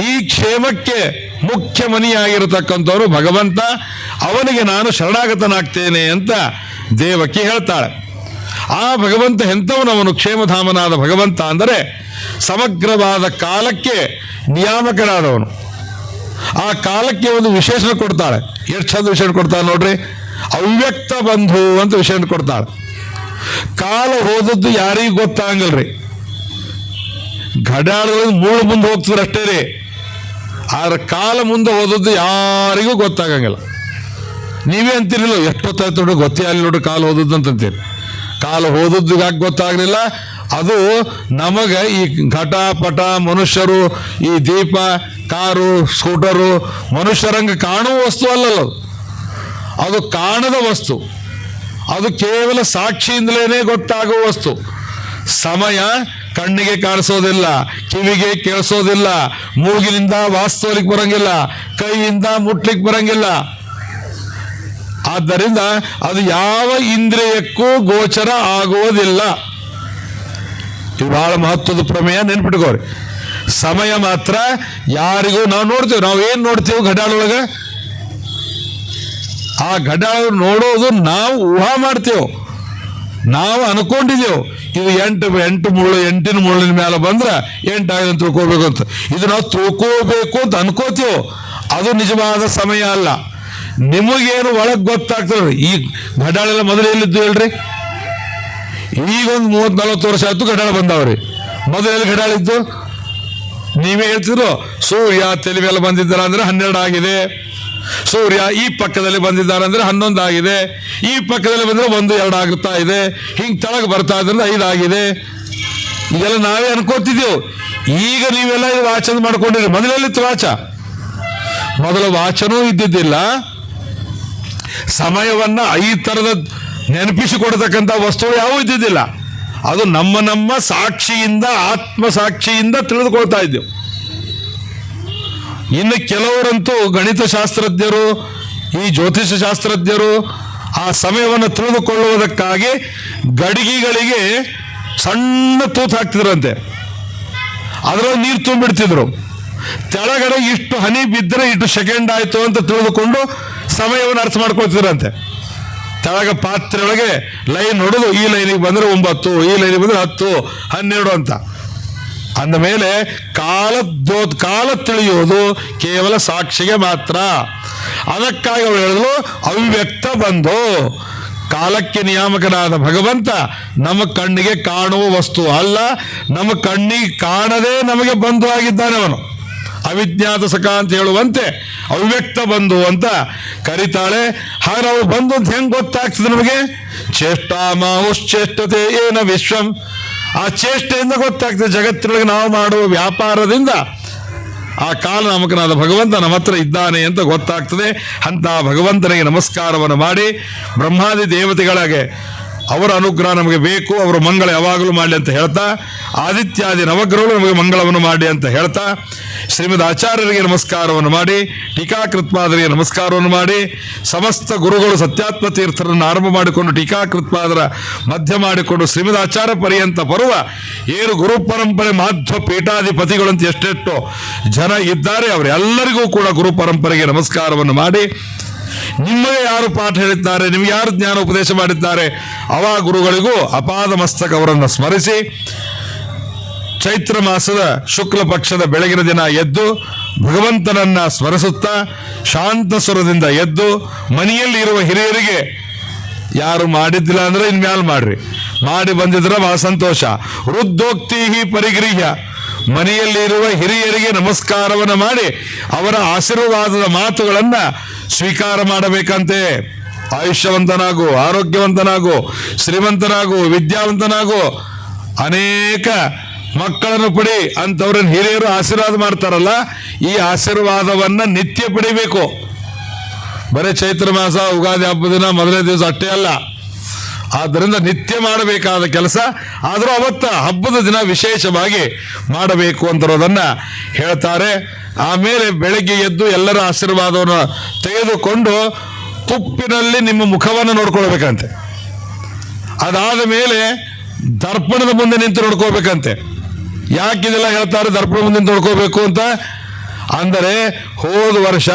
ಈ ಕ್ಷೇಮಕ್ಕೆ ಮುಖ್ಯ ಮನಿಯಾಗಿರತಕ್ಕಂಥವ್ರು ಭಗವಂತ. ಅವನಿಗೆ ನಾನು ಶರಣಾಗತನಾಗ್ತೇನೆ ಅಂತ ದೇವಕಿ ಹೇಳ್ತಾಳೆ. ಆ ಭಗವಂತ ಎಂಥವನವನು? ಕ್ಷೇಮಧಾಮನಾದ ಭಗವಂತ ಅಂದರೆ ಸಮಗ್ರವಾದ ಕಾಲಕ್ಕೆ ನಿಯಾಮಕನಾದವನು. ಆ ಕಾಲಕ್ಕೆ ಒಂದು ವಿಶೇಷಣ ಕೊಡ್ತಾಳೆ. ಎಷ್ಟು ಚಂದ ವಿಶೇಷ ಕೊಡ್ತಾಳೆ ನೋಡ್ರಿ. ಅವ್ಯಕ್ತ ಬಂಧು ಅಂತ ವಿಶೇಷ ಕೊಡ್ತಾಳೆ. ಕಾಲ ಹೋದದ್ದು ಯಾರಿಗೂ ಗೊತ್ತಾಗಲ್ರಿ. ಘಟಾಳದಲ್ಲಿ ಮೂಳು ಮುಂದೆ ಹೋಗ್ತಾರೆ ಅಷ್ಟೇ ರೀ. ಆದ್ರೆ ಕಾಲ ಮುಂದೆ ಹೋದದ್ದು ಯಾರಿಗೂ ಗೊತ್ತಾಗಂಗಿಲ್ಲ. ನೀವೇ ಅಂತೀರಿಲ್ಲ, ಎಷ್ಟೊತ್ತಾಯ್ತು ನೋಡ್ರಿ ಗೊತ್ತೇ ಅಲ್ಲಿ ನೋಡ್ರಿ ಕಾಲ ಹೋದದ್ದು ಅಂತಂತೀರಿ. ಕಾಲ ಹೋದದ್ದು ಯಾಕೆ ಗೊತ್ತಾಗಲಿಲ್ಲ? ಅದು ನಮಗೆ ಈ ಘಟ ಪಟ ಮನುಷ್ಯರು, ಈ ದೀಪ, ಕಾರು, ಸ್ಕೂಟರು ಮನುಷ್ಯರಂಗೆ ಕಾಣುವ ವಸ್ತು ಅಲ್ಲಲ್ಲ, ಅದು ಕಾಣದ ವಸ್ತು. ಅದು ಕೇವಲ ಸಾಕ್ಷಿಯಿಂದಲೇ ಗೊತ್ತಾಗುವ ವಸ್ತು. ಸಮಯ ಕಣ್ಣಿಗೆ ಕಾಣಿಸೋದಿಲ್ಲ, ಕಿವಿಗೆ ಕೇಳಿಸೋದಿಲ್ಲ, ಮೂಗಿನಿಂದ ವಾಸ್ತವಲಿಕ್ಕೆ ಬರಂಗಿಲ್ಲ, ಕೈಯಿಂದ ಮುಟ್ಲಿಕ್ಕೆ ಬರಂಗಿಲ್ಲ. ಆದ್ದರಿಂದ ಅದು ಯಾವ ಇಂದ್ರಿಯಕ್ಕೂ ಗೋಚರ ಆಗುವುದಿಲ್ಲ. ಇದು ಬಹಳ ಮಹತ್ವದ ಪ್ರಮೇಯ, ನೆನ್ಪಿಟ್ಕೋರಿ. ಸಮಯ ಮಾತ್ರ ಯಾರಿಗೂ ನಾವು ನೋಡ್ತೀವಿ. ನಾವು ಏನು ನೋಡ್ತೀವಿ ಘಟಾಳೊಳಗೆ? ಆ ಘಟಾಳ ನೋಡೋದು ನಾವು ಊಹಾ ಮಾಡ್ತೇವೆ, ನಾವು ಅನ್ಕೊಂಡಿದ್ದೇವೆ ಇದು ಎಂಟಿನ ಮುಳ್ಳಿನ ಮೇಲೆ ಬಂದ್ರೆ 8 ಆಗಿದೆ ಅಂತ ತಿಳ್ಕೋಬೇಕು ಅಂತ. ಇದು ನಾವು ತಿಳ್ಕೋಬೇಕು ಅಂತ ಅನ್ಕೋತೀವೋ, ಅದು ನಿಜವಾದ ಸಮಯ ಅಲ್ಲ. ನಿಮಗೇನು ಒಳಗೆ ಗೊತ್ತಾಗ್ತದೆ. ಈ ಘಟಾಳೆಲ್ಲ ಮೊದಲು ಎಲ್ಲಿದ್ದು ಹೇಳ್ರಿ? ಈಗೊಂದು 30-40 ವರ್ಷ ಆಯ್ತು ಘಟಾಳ ಬಂದಾವ್ರಿ. ಮೊದಲೆಲ್ಲಿ ಘಟಾಳಿದ್ದು? ನೀವೇ ಹೇಳ್ತಿದ್ರು, ಸೂರ್ಯ ತಲೆ ಮೇಲೆ ಬಂದಿದ್ದಾರ ಅಂದ್ರೆ 12 ಆಗಿದೆ, ಸೂರ್ಯ ಈ ಪಕ್ಕದಲ್ಲಿ ಬಂದಿದ್ದಾರೆ ಅಂದ್ರೆ 11 ಆಗಿದೆ, ಈ ಪಕ್ಕದಲ್ಲಿ ಬಂದ್ರೆ 1, 2 ಆಗ್ತಾ ಇದೆ, ಹಿಂಗೆ ತೆಳಗೆ ಬರ್ತಾ ಇದ್ರೆ 5 ಆಗಿದೆ. ಇದೆಲ್ಲ ನಾವೇ ಅನ್ಕೋತಿದ್ದೇವು. ಈಗ ನೀವೆಲ್ಲ ಇದು ವಾಚನ ಮಾಡ್ಕೊಂಡಿರಿ. ಮೊದಲೆಲ್ಲಿತ್ತು ವಾಚ? ಮೊದಲು ವಾಚನೂ ಇದ್ದಿದ್ದಿಲ್ಲ. ಸಮಯವನ್ನ 5 ಥರದ ನೆನಪಿಸಿಕೊಡ್ತಕ್ಕಂಥ ವಸ್ತುಗಳು ಯಾವೂ ಇದ್ದಿದ್ದಿಲ್ಲ. ಅದು ನಮ್ಮ ಸಾಕ್ಷಿಯಿಂದ, ಆತ್ಮ ಸಾಕ್ಷಿಯಿಂದ ತಿಳಿದುಕೊಳ್ತಾ ಇದ್ದೆವು. ಇನ್ನು ಕೆಲವರಂತೂ ಗಣಿತಶಾಸ್ತ್ರಜ್ಞರು, ಈ ಜ್ಯೋತಿಷ ಶಾಸ್ತ್ರಜ್ಞರು ಆ ಸಮಯವನ್ನು ತಿಳಿದುಕೊಳ್ಳುವುದಕ್ಕಾಗಿ ಗಡಿಗೆಗಳಿಗೆ ಸಣ್ಣ ತೂತು ಹಾಕ್ತಿದ್ರಂತೆ, ಅದರಲ್ಲಿ ನೀರು ತುಂಬಿಡ್ತಿದ್ರು. ಕೆಳಗಡೆ ಇಷ್ಟು ಹನಿ ಬಿದ್ದರೆ ಇಷ್ಟು ಸೆಕೆಂಡ್ ಆಯಿತು ಅಂತ ತಿಳಿದುಕೊಂಡು ಸಮಯವನ್ನು ಅರ್ಥ ಮಾಡ್ಕೊಳ್ತಿದ್ರಂತೆ. ಕೆಳಗ ಪಾತ್ರೆಯೊಳಗೆ ಲೈನ್ ಹೊಡೆದು ಈ ಲೈನಿಗೆ ಬಂದರೆ 9, ಈ ಲೈನಿಗೆ ಬಂದರೆ 10, 12 ಅಂತ. ಅಂದ ಮೇಲೆ ಕಾಲ ತಿಳಿಯೋದು ಕೇವಲ ಸಾಕ್ಷಿಗೆ ಮಾತ್ರ. ಅದಕ್ಕಾಗಿ ಅವಳು ಹೇಳಿದ್ರು, ಅವ್ಯಕ್ತ ಬಂಧು. ಕಾಲಕ್ಕೆ ನಿಯಾಮಕನಾದ ಭಗವಂತ ನಮ್ಮ ಕಣ್ಣಿಗೆ ಕಾಣುವ ವಸ್ತು ಅಲ್ಲ, ನಮ್ಮ ಕಣ್ಣಿಗೆ ಕಾಣದೆ ನಮಗೆ ಬಂಧು ಆಗಿದ್ದಾನೆ ಅವನು. ಅವಿಜ್ಞಾತ ಸಖ ಅಂತ ಹೇಳುವಂತೆ ಅವ್ಯಕ್ತ ಬಂಧು ಅಂತ ಕರೀತಾಳೆ. ಹಾಗೆ ನಾವು ಬಂಧು ಅಂತ ಹೆಂಗೆ ಗೊತ್ತಾಗ್ತದೆ ನಮಗೆ? ಚೇಷ್ಟಾಮಾಹುಶ್ಚೇಷ್ಟತೆ ಏನ ವಿಶ್ವಂ. ಆ ಚೇಷ್ಟೆಯಿಂದ ಗೊತ್ತಾಗ್ತದೆ. ಜಗತ್ತಿನೊಳಗೆ ನಾವು ಮಾಡುವ ವ್ಯಾಪಾರದಿಂದ ಆ ಕಾಲನಾಮಕನಾದ ಭಗವಂತ ನಮ್ಮ ಹತ್ರ ಇದ್ದಾನೆ ಅಂತ ಗೊತ್ತಾಗ್ತದೆ. ಅಂತ ಭಗವಂತನಿಗೆ ನಮಸ್ಕಾರವನ್ನು ಮಾಡಿ, ಬ್ರಹ್ಮಾದಿ ದೇವತೆಗಳಿಗೆ ಅವರ ಅನುಗ್ರಹ ನಮಗೆ ಬೇಕು, ಅವರ ಮಂಗಳ ಯಾವಾಗಲೂ ಮಾಡಲಿ ಅಂತ ಹೇಳ್ತಾ, ಆದಿತ್ಯಾದಿ ನವಗ್ರಹಗಳು ನಮಗೆ ಮಂಗಳವನ್ನು ಮಾಡಿ ಅಂತ ಹೇಳ್ತಾ, ಶ್ರೀಮದ್ ಆಚಾರ್ಯರಿಗೆ ನಮಸ್ಕಾರವನ್ನು ಮಾಡಿ, ಟೀಕಾಕೃತ್ಪಾದರಿಗೆ ನಮಸ್ಕಾರವನ್ನು ಮಾಡಿ, ಸಮಸ್ತ ಗುರುಗಳು ಸತ್ಯಾತ್ಮ ತೀರ್ಥರನ್ನು ಆರಂಭ ಮಾಡಿಕೊಂಡು ಟೀಕಾಕೃತ್ಪಾದರ ಮಧ್ಯ ಮಾಡಿಕೊಂಡು ಶ್ರೀಮದ್ ಆಚಾರ್ಯ ಪರ್ಯಂತ ಬರುವ ಏನು ಗುರು ಪರಂಪರೆ ಮಾಧ್ವ ಪೀಠಾಧಿಪತಿಗಳು ಅಂತ ಎಷ್ಟೆಷ್ಟು ಜನ ಇದ್ದಾರೆ, ಅವರೆಲ್ಲರಿಗೂ ಕೂಡ ಗುರು ಪರಂಪರೆಗೆ ನಮಸ್ಕಾರವನ್ನು ಮಾಡಿ, ನಿಮಗೆ ಯಾರು ಪಾಠ ಹೇಳಿದ್ದಾರೆ, ನಿಮಗೆ ಯಾರು ಜ್ಞಾನ ಉಪದೇಶ ಮಾಡಿದ್ದಾರೆ, ಅವ ಗುರುಗಳಿಗೂ ಅಪಾದ ಮಸ್ತಕ ಅವರನ್ನು ಸ್ಮರಿಸಿ, ಚೈತ್ರ ಮಾಸದ ಶುಕ್ಲ ಪಕ್ಷದ ಬೆಳಗಿನ ದಿನ ಎದ್ದು ಭಗವಂತನನ್ನ ಸ್ಮರಿಸುತ್ತಾ ಶಾಂತ ಸ್ವರದಿಂದ ಎದ್ದು, ಮನೆಯಲ್ಲಿ ಇರುವ ಹಿರಿಯರಿಗೆ ಯಾರು ಮಾಡಿದ್ದಿಲ್ಲ ಅಂದ್ರೆ ಇನ್ಮ್ಯಾಲ್ ಮಾಡ್ರಿ, ಮಾಡಿ ಬಂದಿದ್ರೆ ಬಹಳ ಸಂತೋಷ. ವೃದ್ಧೋಕ್ತಿ ಪರಿಗೃಹ್ಯ, ಮನೆಯಲ್ಲಿ ಇರುವ ಹಿರಿಯರಿಗೆ ನಮಸ್ಕಾರವನ್ನು ಮಾಡಿ ಅವರ ಆಶೀರ್ವಾದದ ಮಾತುಗಳನ್ನ ಸ್ವೀಕಾರ ಮಾಡಬೇಕಂತೆ. ಆಯುಷ್ಯವಂತನಾಗು, ಆರೋಗ್ಯವಂತನಾಗು, ಶ್ರೀಮಂತನಾಗು, ವಿದ್ಯಾವಂತನಾಗು, ಅನೇಕ ಮಕ್ಕಳನ್ನು ಪಡಿ ಅಂತವ್ರನ್ನ ಹಿರಿಯರು ಆಶೀರ್ವಾದ ಮಾಡ್ತಾರಲ್ಲ, ಈ ಆಶೀರ್ವಾದವನ್ನ ನಿತ್ಯ ಪಡಿಬೇಕು. ಬರೀ ಚೈತ್ರ ಮಾಸ ಉಗಾದಿ ಹಬ್ಬದ ದಿನ ಮೊದಲನೇ ದಿವಸ ಅಷ್ಟೇ ಅಲ್ಲ. ಆದ್ದರಿಂದ ನಿತ್ಯ ಮಾಡಬೇಕಾದ ಕೆಲಸ. ಆದರೂ ಅವತ್ತ ಹಬ್ಬದ ದಿನ ವಿಶೇಷವಾಗಿ ಮಾಡಬೇಕು ಅಂತಿರೋದನ್ನ ಹೇಳ್ತಾರೆ. ಆಮೇಲೆ ಬೆಳಗ್ಗೆ ಎದ್ದು ಎಲ್ಲರ ಆಶೀರ್ವಾದವನ್ನು ತೆಗೆದುಕೊಂಡು ತುಪ್ಪಿನಲ್ಲಿ ನಿಮ್ಮ ಮುಖವನ್ನು ನೋಡ್ಕೊಳ್ಬೇಕಂತೆ. ಅದಾದ ಮೇಲೆ ದರ್ಪಣದ ಮುಂದೆ ನಿಂತು ನೋಡ್ಕೋಬೇಕಂತೆ. ಯಾಕಿದೆಲ್ಲ ಹೇಳ್ತಾರೆ ದರ್ಪಣ ಮುಂದೆ ನೋಡ್ಕೋಬೇಕು ಅಂತ ಅಂದರೆ, ಹೋದ ವರ್ಷ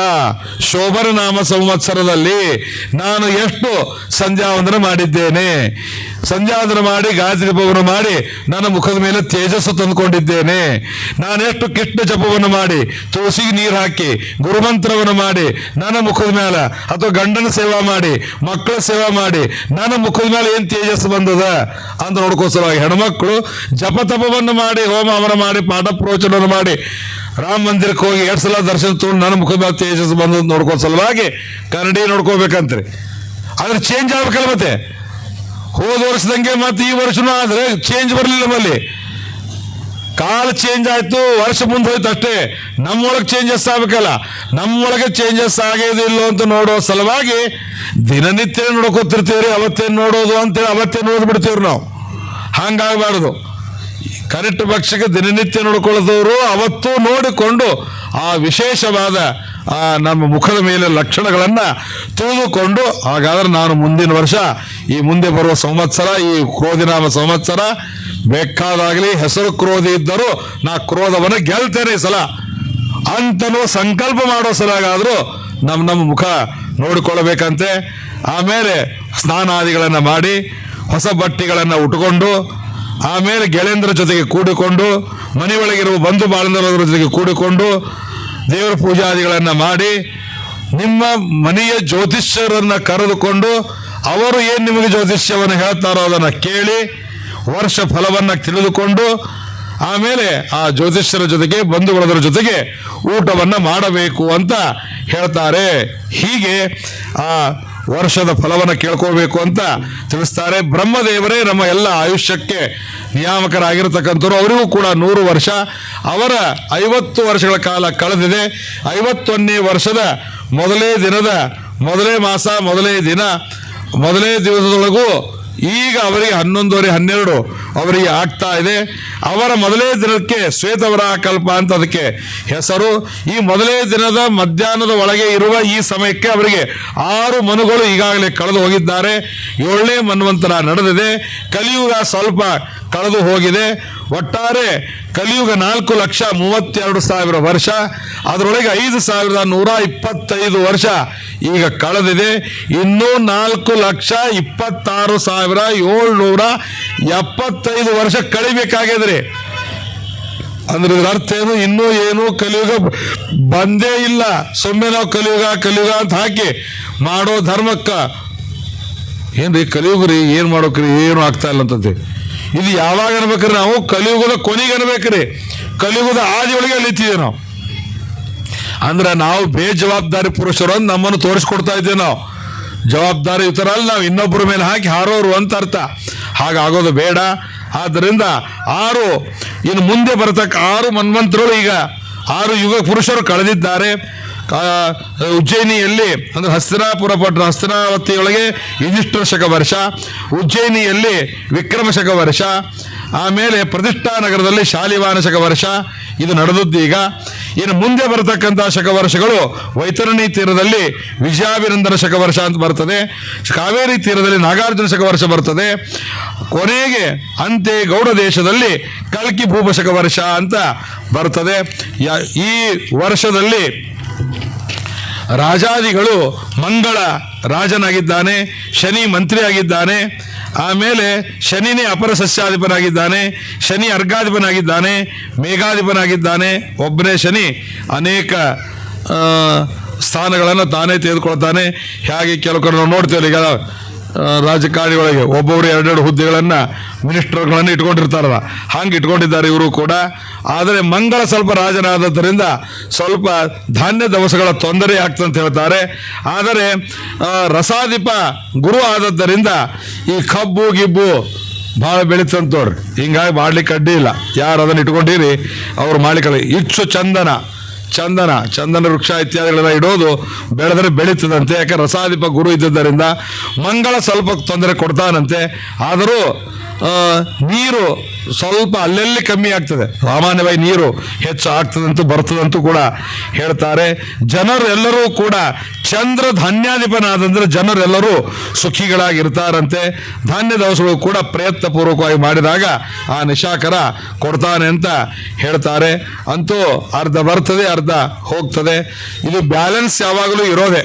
ಶೋಭನ ನಾಮ ಸಂವತ್ಸರದಲ್ಲಿ ನಾನು ಎಷ್ಟು ಸಂಧ್ಯಾವಂದನ ಮಾಡಿದ್ದೇನೆ, ಸಂಧ್ಯಾವಂದನ ಮಾಡಿ ಗಾಯತ್ರಿ ಜಪವನ್ನು ಮಾಡಿ ನನ್ನ ಮುಖದ ಮೇಲೆ ತೇಜಸ್ಸು ತಂದುಕೊಂಡಿದ್ದೇನೆ, ನಾನೆಷ್ಟು ಕೃಷ್ಣ ಜಪವನ್ನು ಮಾಡಿ ತುಳಸಿಗೆ ನೀರು ಹಾಕಿ ಗುರುಮಂತ್ರವನ್ನು ಮಾಡಿ ನನ್ನ ಮುಖದ ಮೇಲೆ, ಅಥವಾ ಗಂಡನ ಸೇವಾ ಮಾಡಿ ಮಕ್ಕಳ ಸೇವಾ ಮಾಡಿ ನನ್ನ ಮುಖದ ಮೇಲೆ ಏನು ತೇಜಸ್ಸು ಬಂದದ ಅಂತ ನೋಡ್ಕೋಸಲುವಾಗಿ ಹೆಣ್ಮಕ್ಳು ಜಪ ತಪವನ್ನು ಮಾಡಿ ಹೋಮ ಹವನ ಮಾಡಿ ಪಾಠ ಪ್ರವಚನವನ್ನು ಮಾಡಿ ರಾಮ ಮಂದಿರಕ್ಕೆ ಹೋಗಿ 2 ಸಲ ದರ್ಶನ ತಗೊಂಡು ನನ್ನ ಮುಖದ ಮೇಲೆ ತೇಜಸ್ಸು ಬಂದದ್ದು ನೋಡ್ಕೋ ಸಲುವಾಗಿ ಕನ್ನಡಿ ನೋಡ್ಕೋಬೇಕಂತ್ರಿ. ಆದ್ರೆ ಚೇಂಜ್ ಆಗ್ಬೇಕಲ್ಲ ಮತ್ತೆ. ಹೋದ ವರ್ಷದಂಗೆ ಮತ್ತೆ ಈ ವರ್ಷನೂ ಆದರೆ ಚೇಂಜ್ ಬರಲಿಲ್ಲ ನಮ್ಮಲ್ಲಿ. ಕಾಲ ಚೇಂಜ್ ಆಯ್ತು, ವರ್ಷ ಮುಂದೆ ಹೋಯ್ತು ಅಷ್ಟೇ. ನಮ್ಮೊಳಗೆ ಚೇಂಜಸ್ ಆಗ್ಬೇಕಲ್ಲ, ನಮ್ಮೊಳಗೆ ಚೇಂಜಸ್ ಆಗೋದಿಲ್ಲೋ ಅಂತ ನೋಡೋ ಸಲುವಾಗಿ ದಿನನಿತ್ಯ ನೋಡ್ಕೊತಿರ್ತೀವ್ರಿ. ಅವತ್ತೇನು ನೋಡೋದು ಅಂತೇಳಿ ಅವತ್ತೇ ನೋಡ್ಬಿಡ್ತೀವ್ರಿ ನಾವು. ಹಂಗಾಗಬಾರ್ದು. ಕರೆಕ್ಟ್ ಪಕ್ಷಕ್ಕೆ ದಿನನಿತ್ಯ ನೋಡ್ಕೊಳ್ಳೋದವರು ಅವತ್ತು ನೋಡಿಕೊಂಡು ಆ ವಿಶೇಷವಾದ ನಮ್ಮ ಮುಖದ ಮೇಲೆ ಲಕ್ಷಣಗಳನ್ನು ತಿಳಿದುಕೊಂಡು, ಹಾಗಾದ್ರೆ ನಾನು ಮುಂದಿನ ವರ್ಷ, ಈ ಮುಂದೆ ಬರುವ ಸಂವತ್ಸರ, ಈ ಕ್ರೋಧಿನಾಮ ಸಂವತ್ಸರ, ಬೇಕಾದಾಗಲಿ ಹೆಸರು ಕ್ರೋಧಿ ಇದ್ದರೂ ನಾ ಕ್ರೋಧವನ್ನು ಗೆಲ್ತೇನೆ ಈ ಸಲ ಅಂತನೂ ಸಂಕಲ್ಪ ಮಾಡೋ ಸಲಾಗಾದರೂ ನಮ್ಮ ಮುಖ ನೋಡಿಕೊಳ್ಳಬೇಕಂತೆ. ಆಮೇಲೆ ಸ್ನಾನಾದಿಗಳನ್ನು ಮಾಡಿ ಹೊಸ ಬಟ್ಟೆಗಳನ್ನು ಉಟ್ಕೊಂಡು, ಆಮೇಲೆ ಗೆಳೆಯಂದರ ಜೊತೆಗೆ ಕೂಡಿಕೊಂಡು, ಮನೆಯೊಳಗಿರುವ ಬಂಧು ಬಾಂಧವರ ಜೊತೆಗೆ ಕೂಡಿಕೊಂಡು ದೇವರ ಪೂಜಾದಿಗಳನ್ನು ಮಾಡಿ, ನಿಮ್ಮ ಮನೆಯ ಜ್ಯೋತಿಷ್ಯರನ್ನು ಕರೆದುಕೊಂಡು ಅವರು ಏನು ನಿಮಗೆ ಜ್ಯೋತಿಷ್ಯವನ್ನು ಹೇಳ್ತಾರೋ ಅದನ್ನು ಕೇಳಿ ವರ್ಷ ಫಲವನ್ನು ತಿಳಿದುಕೊಂಡು, ಆಮೇಲೆ ಆ ಜ್ಯೋತಿಷ್ಯರ ಜೊತೆಗೆ ಬಂಧುಗಳದರ ಜೊತೆಗೆ ಊಟವನ್ನು ಮಾಡಬೇಕು ಅಂತ ಹೇಳ್ತಾರೆ. ಹೀಗೆ ಆ ವರ್ಷದ ಫಲವನ್ನು ಕೇಳ್ಕೋಬೇಕು ಅಂತ ತಿಳಿಸ್ತಾರೆ. ಬ್ರಹ್ಮದೇವರೇ ನಮ್ಮ ಎಲ್ಲ ಆಯುಷ್ಯಕ್ಕೆ ನಿಯಾಮಕರಾಗಿರ್ತಕ್ಕಂಥವ್ರು. ಅವರಿಗೂ ಕೂಡ 100 ವರ್ಷ, ಅವರ 50 ವರ್ಷಗಳ ಕಾಲ ಕಳೆದಿದೆ. 51ನೇ ವರ್ಷದ ಮೊದಲೇ ದಿನದ ಮೊದಲೇ ಮಾಸ ಮೊದಲೇ ದಿನ ಮೊದಲೇ ದಿವಸದೊಳಗೂ ಈಗ ಅವರಿಗೆ 11, 12 ಅವರಿಗೆ ಆಗ್ತಾ ಇದೆ. ಅವರ ಮೊದಲೇ ದಿನಕ್ಕೆ ಶ್ವೇತವರಾಹ ಕಲ್ಪ ಅಂತ ಅದಕ್ಕೆ ಹೆಸರು. ಈ ಮೊದಲೇ ದಿನದ ಮಧ್ಯಾಹ್ನದ ಒಳಗೆ ಇರುವ ಈ ಸಮಯಕ್ಕೆ ಅವರಿಗೆ 6 ಮನುಗಳು ಈಗಾಗಲೇ ಕಳೆದು ಹೋಗಿದ್ದಾರೆ. 7ನೇ ಮನ್ವಂತರ ನಡೆದಿದೆ. ಕಲಿಯುಗ ಸ್ವಲ್ಪ ಕಳೆದು ಹೋಗಿದೆ. ಒಟ್ಟಾರೆ ಕಲಿಯುಗ 4,32,000 ವರ್ಷ, ಅದರೊಳಗೆ 5,125 ವರ್ಷ ಈಗ ಕಳೆದಿದೆ. ಇನ್ನೂ 4,26,775 ವರ್ಷ ಕಳಿಬೇಕಾಗಿದ್ರಿ. ಅಂದ್ರೆ ಇದ್ರ ಅರ್ಥ ಏನು? ಇನ್ನೂ ಏನು ಕಲಿಯುಗ ಬಂದೇ ಇಲ್ಲ. ಸುಮ್ಮನೆ ನಾವು ಕಲಿಯುಗ ಅಂತ ಹಾಕಿ ಮಾಡೋ ಧರ್ಮಕ್ಕ ಏನ್ರಿ ಕಲಿಯುಗ ರೀ, ಏನು ಮಾಡೋಕ್ರಿ, ಏನು ಆಗ್ತಾ ಇಲ್ಲ ಅಂತಂತೆ. ಇದು ಯಾವಾಗ ಅನ್ಬೇಕ್ರಿ? ನಾವು ಕಲಿಯುಗದ ಕೊನೆಗೆ ಅನ್ಬೇಕ್ರಿ. ಕಲಿಯುಗದ ಆದಿಯೊಳಗೆ ಅಲ್ಲಿದ್ದೀವಿ ನಾವು. ಅಂದ್ರೆ ನಾವು ಬೇಜವಾಬ್ದಾರಿ ಪುರುಷರು ಅಂತ ನಮ್ಮನ್ನು ತೋರಿಸ್ಕೊಡ್ತಾ ಇದ್ದೇವೆ. ನಾವು ಜವಾಬ್ದಾರಿಯುತರಲ್ಲ, ನಾವು ಇನ್ನೊಬ್ಬರ ಮೇಲೆ ಹಾಕಿ ಹಾರೋರು ಅಂತ ಅರ್ಥ. ಹಾಗಾಗೋದು ಬೇಡ. ಆದ್ದರಿಂದ 6 ಇನ್ನು ಮುಂದೆ ಬರತಕ್ಕ 6 ಮನ್ವಂತರಗಳು ಈಗ 6 ಯುಗ ಪುರುಷರು ಕಳೆದಿದ್ದಾರೆ. ಉಜ್ಜಯಿನಿಯಲ್ಲಿ ಅಂದರೆ ಹಸ್ತಿನಾಪುರ ಪಟ್ಟಣ ಹಸ್ತಿನಾವತಿಯೊಳಗೆ ಯುಧಿಷ್ಠಿರ ಶಕ ವರ್ಷ, ಉಜ್ಜಯಿನಿಯಲ್ಲಿ ವಿಕ್ರಮ ಶಕ ವರ್ಷ, ಆಮೇಲೆ ಪ್ರತಿಷ್ಠಾ ನಗರದಲ್ಲಿ ಶಾಲಿವಾನ ಶಕ ವರ್ಷ. ಇದು ನಡೆದದ್ದು ಈಗ. ಇನ್ನು ಮುಂದೆ ಬರತಕ್ಕಂಥ ಶಕ ವರ್ಷಗಳು ವೈತರಣಿ ತೀರದಲ್ಲಿ ವಿಜಯಾಭಿನಂದನ ಶಕ ವರ್ಷ ಅಂತ ಬರ್ತದೆ. ಕಾವೇರಿ ತೀರದಲ್ಲಿ ನಾಗಾರ್ಜುನ ಶಕ ವರ್ಷ ಬರ್ತದೆ. ಕೊನೆಗೆ ಅಂತೆ ಗೌಡ ದೇಶದಲ್ಲಿ ಕಲ್ಕಿ ಭೂಪ ಶಕ ವರ್ಷ ಅಂತ ಬರ್ತದೆ. ಈ ವರ್ಷದಲ್ಲಿ ರಾಜಾದಿಗಳು ಮಂಗಳ ರಾಜನಾಗಿದ್ದಾನೆ, ಶನಿ ಮಂತ್ರಿ ಆಗಿದ್ದಾನೆ, ಆಮೇಲೆ ಶನಿನೇ ಅಪರ ಸಸ್ಯಾಧಿಪನಾಗಿದ್ದಾನೆ, ಶನಿ ಅರ್ಘಾಧಿಪನಾಗಿದ್ದಾನೆ, ಮೇಘಾಧಿಪನಾಗಿದ್ದಾನೆ. ಒಬ್ಬನೇ ಶನಿ ಅನೇಕ ಸ್ಥಾನಗಳನ್ನು ತಾನೇ ತೆಗೆದುಕೊಳ್ತಾನೆ. ಹೇಗೆ ಕೆಲವು ಕಡೆ ನಾವು ನೋಡ್ತೇವೆ ಈಗ ರಾಜಕಾರಣಿಗಳಿಗೆ ಒಬ್ಬೊಬ್ಬರು 2 ಹುದ್ದೆಗಳನ್ನು ಮಿನಿಸ್ಟರ್ಗಳನ್ನು ಇಟ್ಕೊಂಡಿರ್ತಾರಲ್ಲ, ಹಂಗೆ ಇಟ್ಕೊಂಡಿದ್ದಾರೆ ಇವರು ಕೂಡ. ಆದರೆ ಮಂಗಳ ಸ್ವಲ್ಪ ರಾಜನಾದದ್ದರಿಂದ ಸ್ವಲ್ಪ ಧಾನ್ಯ ದವಸಗಳ ತೊಂದರೆ ಆಗ್ತಂತ ಹೇಳ್ತಾರೆ. ಆದರೆ ರಸಾಧಿಪ ಗುರು ಆದದ್ದರಿಂದ ಈ ಕಬ್ಬು ಗಿಬ್ಬು ಭಾಳ ಬೆಳೀತಂತವ್ರಿ. ಹಿಂಗಾಗಿ ಮಾಡ್ಲಿಕ್ಕೆ ಅಡ್ಡಿ ಇಲ್ಲ. ಯಾರು ಅದನ್ನು ಇಟ್ಕೊಂಡಿರಿ ಅವ್ರು ಮಾಡ್ಲಿಕ್ಕಲ್ಲ. ಇಚ್ಚು ಚಂದನ ವೃಕ್ಷ ಇತ್ಯಾದಿಗಳೆಲ್ಲ ಇಡೋದು ಬೆಳೆದರೆ ಬೆಳೀತದಂತೆ. ಯಾಕೆ ರಸಾಧಿಪ ಗುರು ಇದ್ದದ್ದರಿಂದ ಮಂಗಳ ಸ್ವಲ್ಪ ತೊಂದರೆ ಕೊಡ್ತಾನಂತೆ. ಆದರೂ ನೀರು ಸ್ವಲ್ಪ ಅಲ್ಲೆಲ್ಲಿ ಕಮ್ಮಿ ಆಗ್ತದೆ, ಸಾಮಾನ್ಯವಾಗಿ ನೀರು ಹೆಚ್ಚು ಆಗ್ತದಂತೂ ಬರ್ತದಂತೂ ಕೂಡ ಹೇಳ್ತಾರೆ. ಜನರೆಲ್ಲರೂ ಕೂಡ ಚಂದ್ರ ಧಾನ್ಯಾಧಿಪನಾದಂದ್ರೆ ಜನರೆಲ್ಲರೂ ಸುಖಿಗಳಾಗಿರ್ತಾರಂತೆ. ಧಾನ್ಯ ದವಸಗಳು ಕೂಡ ಪ್ರಯತ್ನ ಪೂರ್ವಕವಾಗಿ ಮಾಡಿದಾಗ ಆ ನಿಶಾಕರ ಕೊಡ್ತಾನೆ ಅಂತ ಹೇಳ್ತಾರೆ. ಅಂತೂ ಅರ್ಧ ಬರ್ತದೆ, ಅರ್ಧ ಹೋಗ್ತದೆ. ಇದು ಬ್ಯಾಲೆನ್ಸ್ ಯಾವಾಗಲೂ ಇರೋದೆ.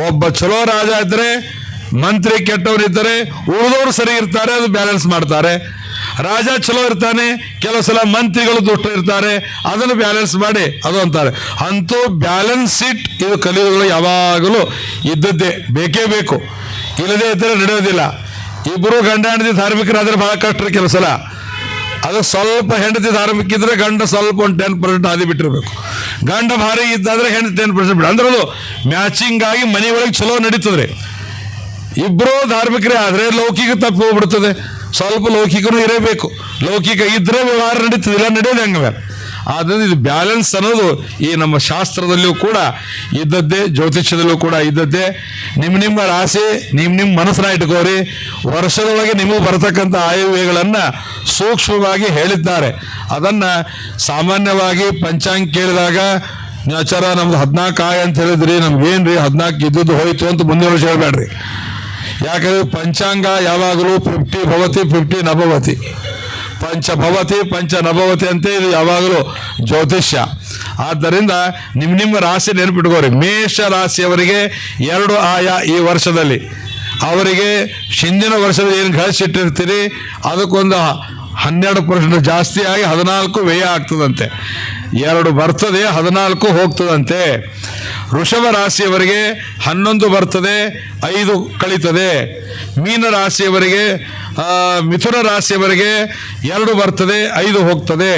ಒಬ್ಬ ಚಲೋ ರಾಜ ಇದ್ದರೆ, ಮಂತ್ರಿ ಕೆಟ್ಟವರಿದ್ದರೆ, ಉಳಿದವರು ಸರಿ ಇರ್ತಾರೆ, ಅದು ಬ್ಯಾಲೆನ್ಸ್ ಮಾಡ್ತಾರೆ. ರಾಜ ಚಲೋ ಇರ್ತಾನೆ, ಕೆಲವು ಸಲ ಮಂತ್ರಿಗಳು ದುಷ್ಟ ಇರ್ತಾರೆ, ಅದನ್ನು ಬ್ಯಾಲೆನ್ಸ್ ಮಾಡಿ ಅದು ಅಂತಾರೆ. ಅಂತೂ ಬ್ಯಾಲೆನ್ಸ್ ಇಟ್ ಇದು ಕಲಿಯುಗಗಳು ಯಾವಾಗಲೂ ಇದ್ದದ್ದೇ, ಬೇಕೇ ಬೇಕು. ಇಲ್ಲದೇ ಇದ್ದರೆ ನಡೆಯೋದಿಲ್ಲ. ಇಬ್ಬರು ಗಂಡ ಹೆಂಡತಿ ಧಾರ್ಮಿಕರಾದರೆ ಬಹಳ ಕಷ್ಟ ಕೆಲವು ಸಲ. ಅದು ಸ್ವಲ್ಪ ಹೆಂಡತಿ ಧಾರ್ಮಿಕ ಇದ್ರೆ ಗಂಡ ಸ್ವಲ್ಪ ಒಂದು 10% ಹಾದಿ ಬಿಟ್ಟಿರಬೇಕು. ಗಂಡ ಭಾರಿ ಇದ್ದಾದ್ರೆ ಹೆಂಡತಿ 10% ಬಿಡ. ಅಂದ್ರೆ ಅದು ಮ್ಯಾಚಿಂಗ್ ಆಗಿ ಮನೆ ಒಳಗೆ ಚಲೋ ನಡೀತದ್ರಿ. ಇಬ್ಬರೂ ಧಾರ್ಮಿಕರೇ ಆದರೆ ಲೌಕಿಕ ತಪ್ಪಿ ಹೋಗ್ಬಿಡ್ತದೆ. ಸ್ವಲ್ಪ ಲೌಕಿಕನೂ ಇರಬೇಕು. ಲೌಕಿಕ ಇದ್ರೆ ವ್ಯವಹಾರ ನಡೀತದೆ, ಇಲ್ಲ ನಡೆಯೋದು ಹೆಂಗೆ. ಆದ್ದರಿಂದ ಇದು ಬ್ಯಾಲೆನ್ಸ್ ಅನ್ನೋದು ಈ ನಮ್ಮ ಶಾಸ್ತ್ರದಲ್ಲಿಯೂ ಕೂಡ ಇದ್ದದ್ದೇ, ಜ್ಯೋತಿಷ್ಯದಲ್ಲೂ ಕೂಡ ಇದ್ದದ್ದೇ. ನಿಮ್ಮ ರಾಶಿ ನಿಮ್ಮ ಮನಸ್ಸನ್ನ ಇಟ್ಕೋರಿ. ವರ್ಷದೊಳಗೆ ನಿಮಗೆ ಬರತಕ್ಕಂಥ ಆಯವ್ಯಯಗಳನ್ನು ಸೂಕ್ಷ್ಮವಾಗಿ ಹೇಳಿದ್ದಾರೆ. ಅದನ್ನು ಸಾಮಾನ್ಯವಾಗಿ ಪಂಚಾಂಗ ಕೇಳಿದಾಗ ಆಚಾರ ನಮ್ದು 14 ಆಯ ಅಂತ ಹೇಳಿದ್ರಿ, ನಮ್ಗೇನ್ರಿ 14 ಇದ್ದದ್ದು ಹೋಯ್ತು ಅಂತ ಮುಂದಿನ ವರ್ಷ ಹೇಳ್ಬೇಡ್ರಿ. ಯಾಕಂದ್ರೆ ಪಂಚಾಂಗ ಯಾವಾಗಲೂ 50 ಭವತಿ 50 ನಭವತಿ, ಪಂಚಭವತಿ ಪಂಚ ನಭವತಿ ಅಂತ ಇದು ಯಾವಾಗಲೂ ಜ್ಯೋತಿಷ್ಯ. ಆದ್ದರಿಂದ ನಿಮ್ಮ ರಾಶಿ ನೆನಪಿಟ್ಕೋರಿ. ಮೇಷ ರಾಶಿಯವರಿಗೆ 2 ಆಯ ಈ ವರ್ಷದಲ್ಲಿ. ಅವರಿಗೆ ಹಿಂದಿನ ವರ್ಷದ ಏನು ಗಳಿಸಿಟ್ಟಿರ್ತೀರಿ ಅದಕ್ಕೊಂದು 12% ಜಾಸ್ತಿ ಆಗಿ 14 ವ್ಯಯ ಆಗ್ತದಂತೆ. 2 ಬರ್ತದೆ, 14 ಹೋಗ್ತದಂತೆ. ವೃಷಭ ರಾಶಿಯವರಿಗೆ 11 ಬರ್ತದೆ, 5 ಕಳೀತದೆ. ಮೀನ ರಾಶಿಯವರಿಗೆ ಮಿಥುನ ರಾಶಿಯವರಿಗೆ 2 ಬರ್ತದೆ, 5 ಹೋಗ್ತದೆ.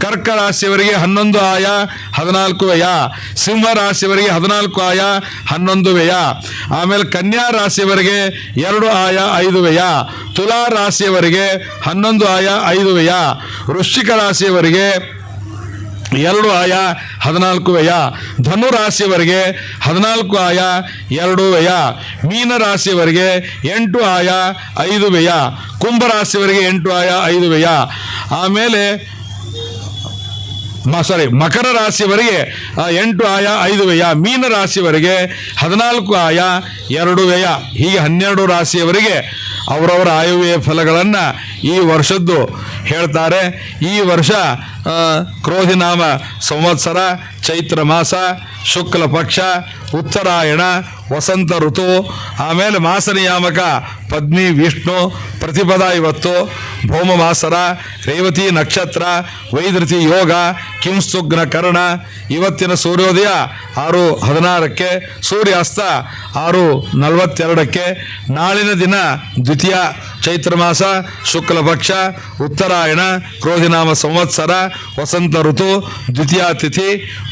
ಕರ್ಕ ರಾಶಿಯವರಿಗೆ 11 ಆಯ 14 ವ್ಯಯ. ಸಿಂಹ ರಾಶಿಯವರಿಗೆ 14 ಆಯ 11 ವ್ಯಯ. ಆಮೇಲೆ ಕನ್ಯಾ ರಾಶಿಯವರಿಗೆ 2 ಆಯ 5 ವ್ಯಯ. ತುಲಾ ರಾಶಿಯವರಿಗೆ 11 ಆಯ 5 ವ್ಯಯ. ವೃಶ್ಚಿಕ ರಾಶಿಯವರಿಗೆ 2 ಆಯ 14 ವ್ಯಯ. ಧನು ರಾಶಿಯವರಿಗೆ 14 ಆಯ 2 ವ್ಯಯ. ಮೀನ ರಾಶಿಯವರಿಗೆ 8 ಆಯ 5 ವ್ಯಯ. ಕುಂಭ ರಾಶಿಯವರಿಗೆ 8 ಆಯ 5 ವ್ಯಯ. ಆಮೇಲೆ ಮಕರ ರಾಶಿಯವರಿಗೆ 8 ಆಯ 5 ವ್ಯಯ. ಮೀನ ರಾಶಿಯವರಿಗೆ 14 ಆಯ 2 ವ್ಯಯ. ಹೀಗೆ 12 ರಾಶಿಯವರಿಗೆ ಅವರವರ ಆಯವ್ಯಯ ಫಲಗಳನ್ನು ಈ ವರ್ಷದ್ದು ಹೇಳ್ತಾರೆ. ಈ ವರ್ಷ ಕ್ರೋಧಿನಾಮ ಸಂವತ್ಸರ, ಚೈತ್ರ ಮಾಸ, ಶುಕ್ಲ ಪಕ್ಷ, ಉತ್ತರಾಯಣ, ವಸಂತ ಋತು. ಆಮೇಲೆ ಮಾಸ ನಿಯಾಮಕ ಪದ್ಮಿ ವಿಷ್ಣು, ಪ್ರತಿಪದ ಇವತ್ತು, ಭೌಮ ಮಾಸರ, ರೇವತಿ ನಕ್ಷತ್ರ, ವೈದ್ರತಿ ಯೋಗ, ಕಿಂಸ್ತುಗ್ನ ಕರ್ಣ. ಇವತ್ತಿನ ಸೂರ್ಯೋದಯ 6:16ಕ್ಕೆ, ಸೂರ್ಯಾಸ್ತ 6:42ಕ್ಕೆ. ನಾಳಿನ ದಿನ ದ್ವಿತೀಯ ಚೈತ್ರ ಮಾಸ, ಶುಕ್ಲ ಪಕ್ಷ, ಉತ್ತರಾಯಣ, ಕ್ರೋಧಿನಾಮ ಸಂವತ್ಸರ, ವಸಂತ ಋತು, ದ್ವಿತೀಯ ತಿಥಿ,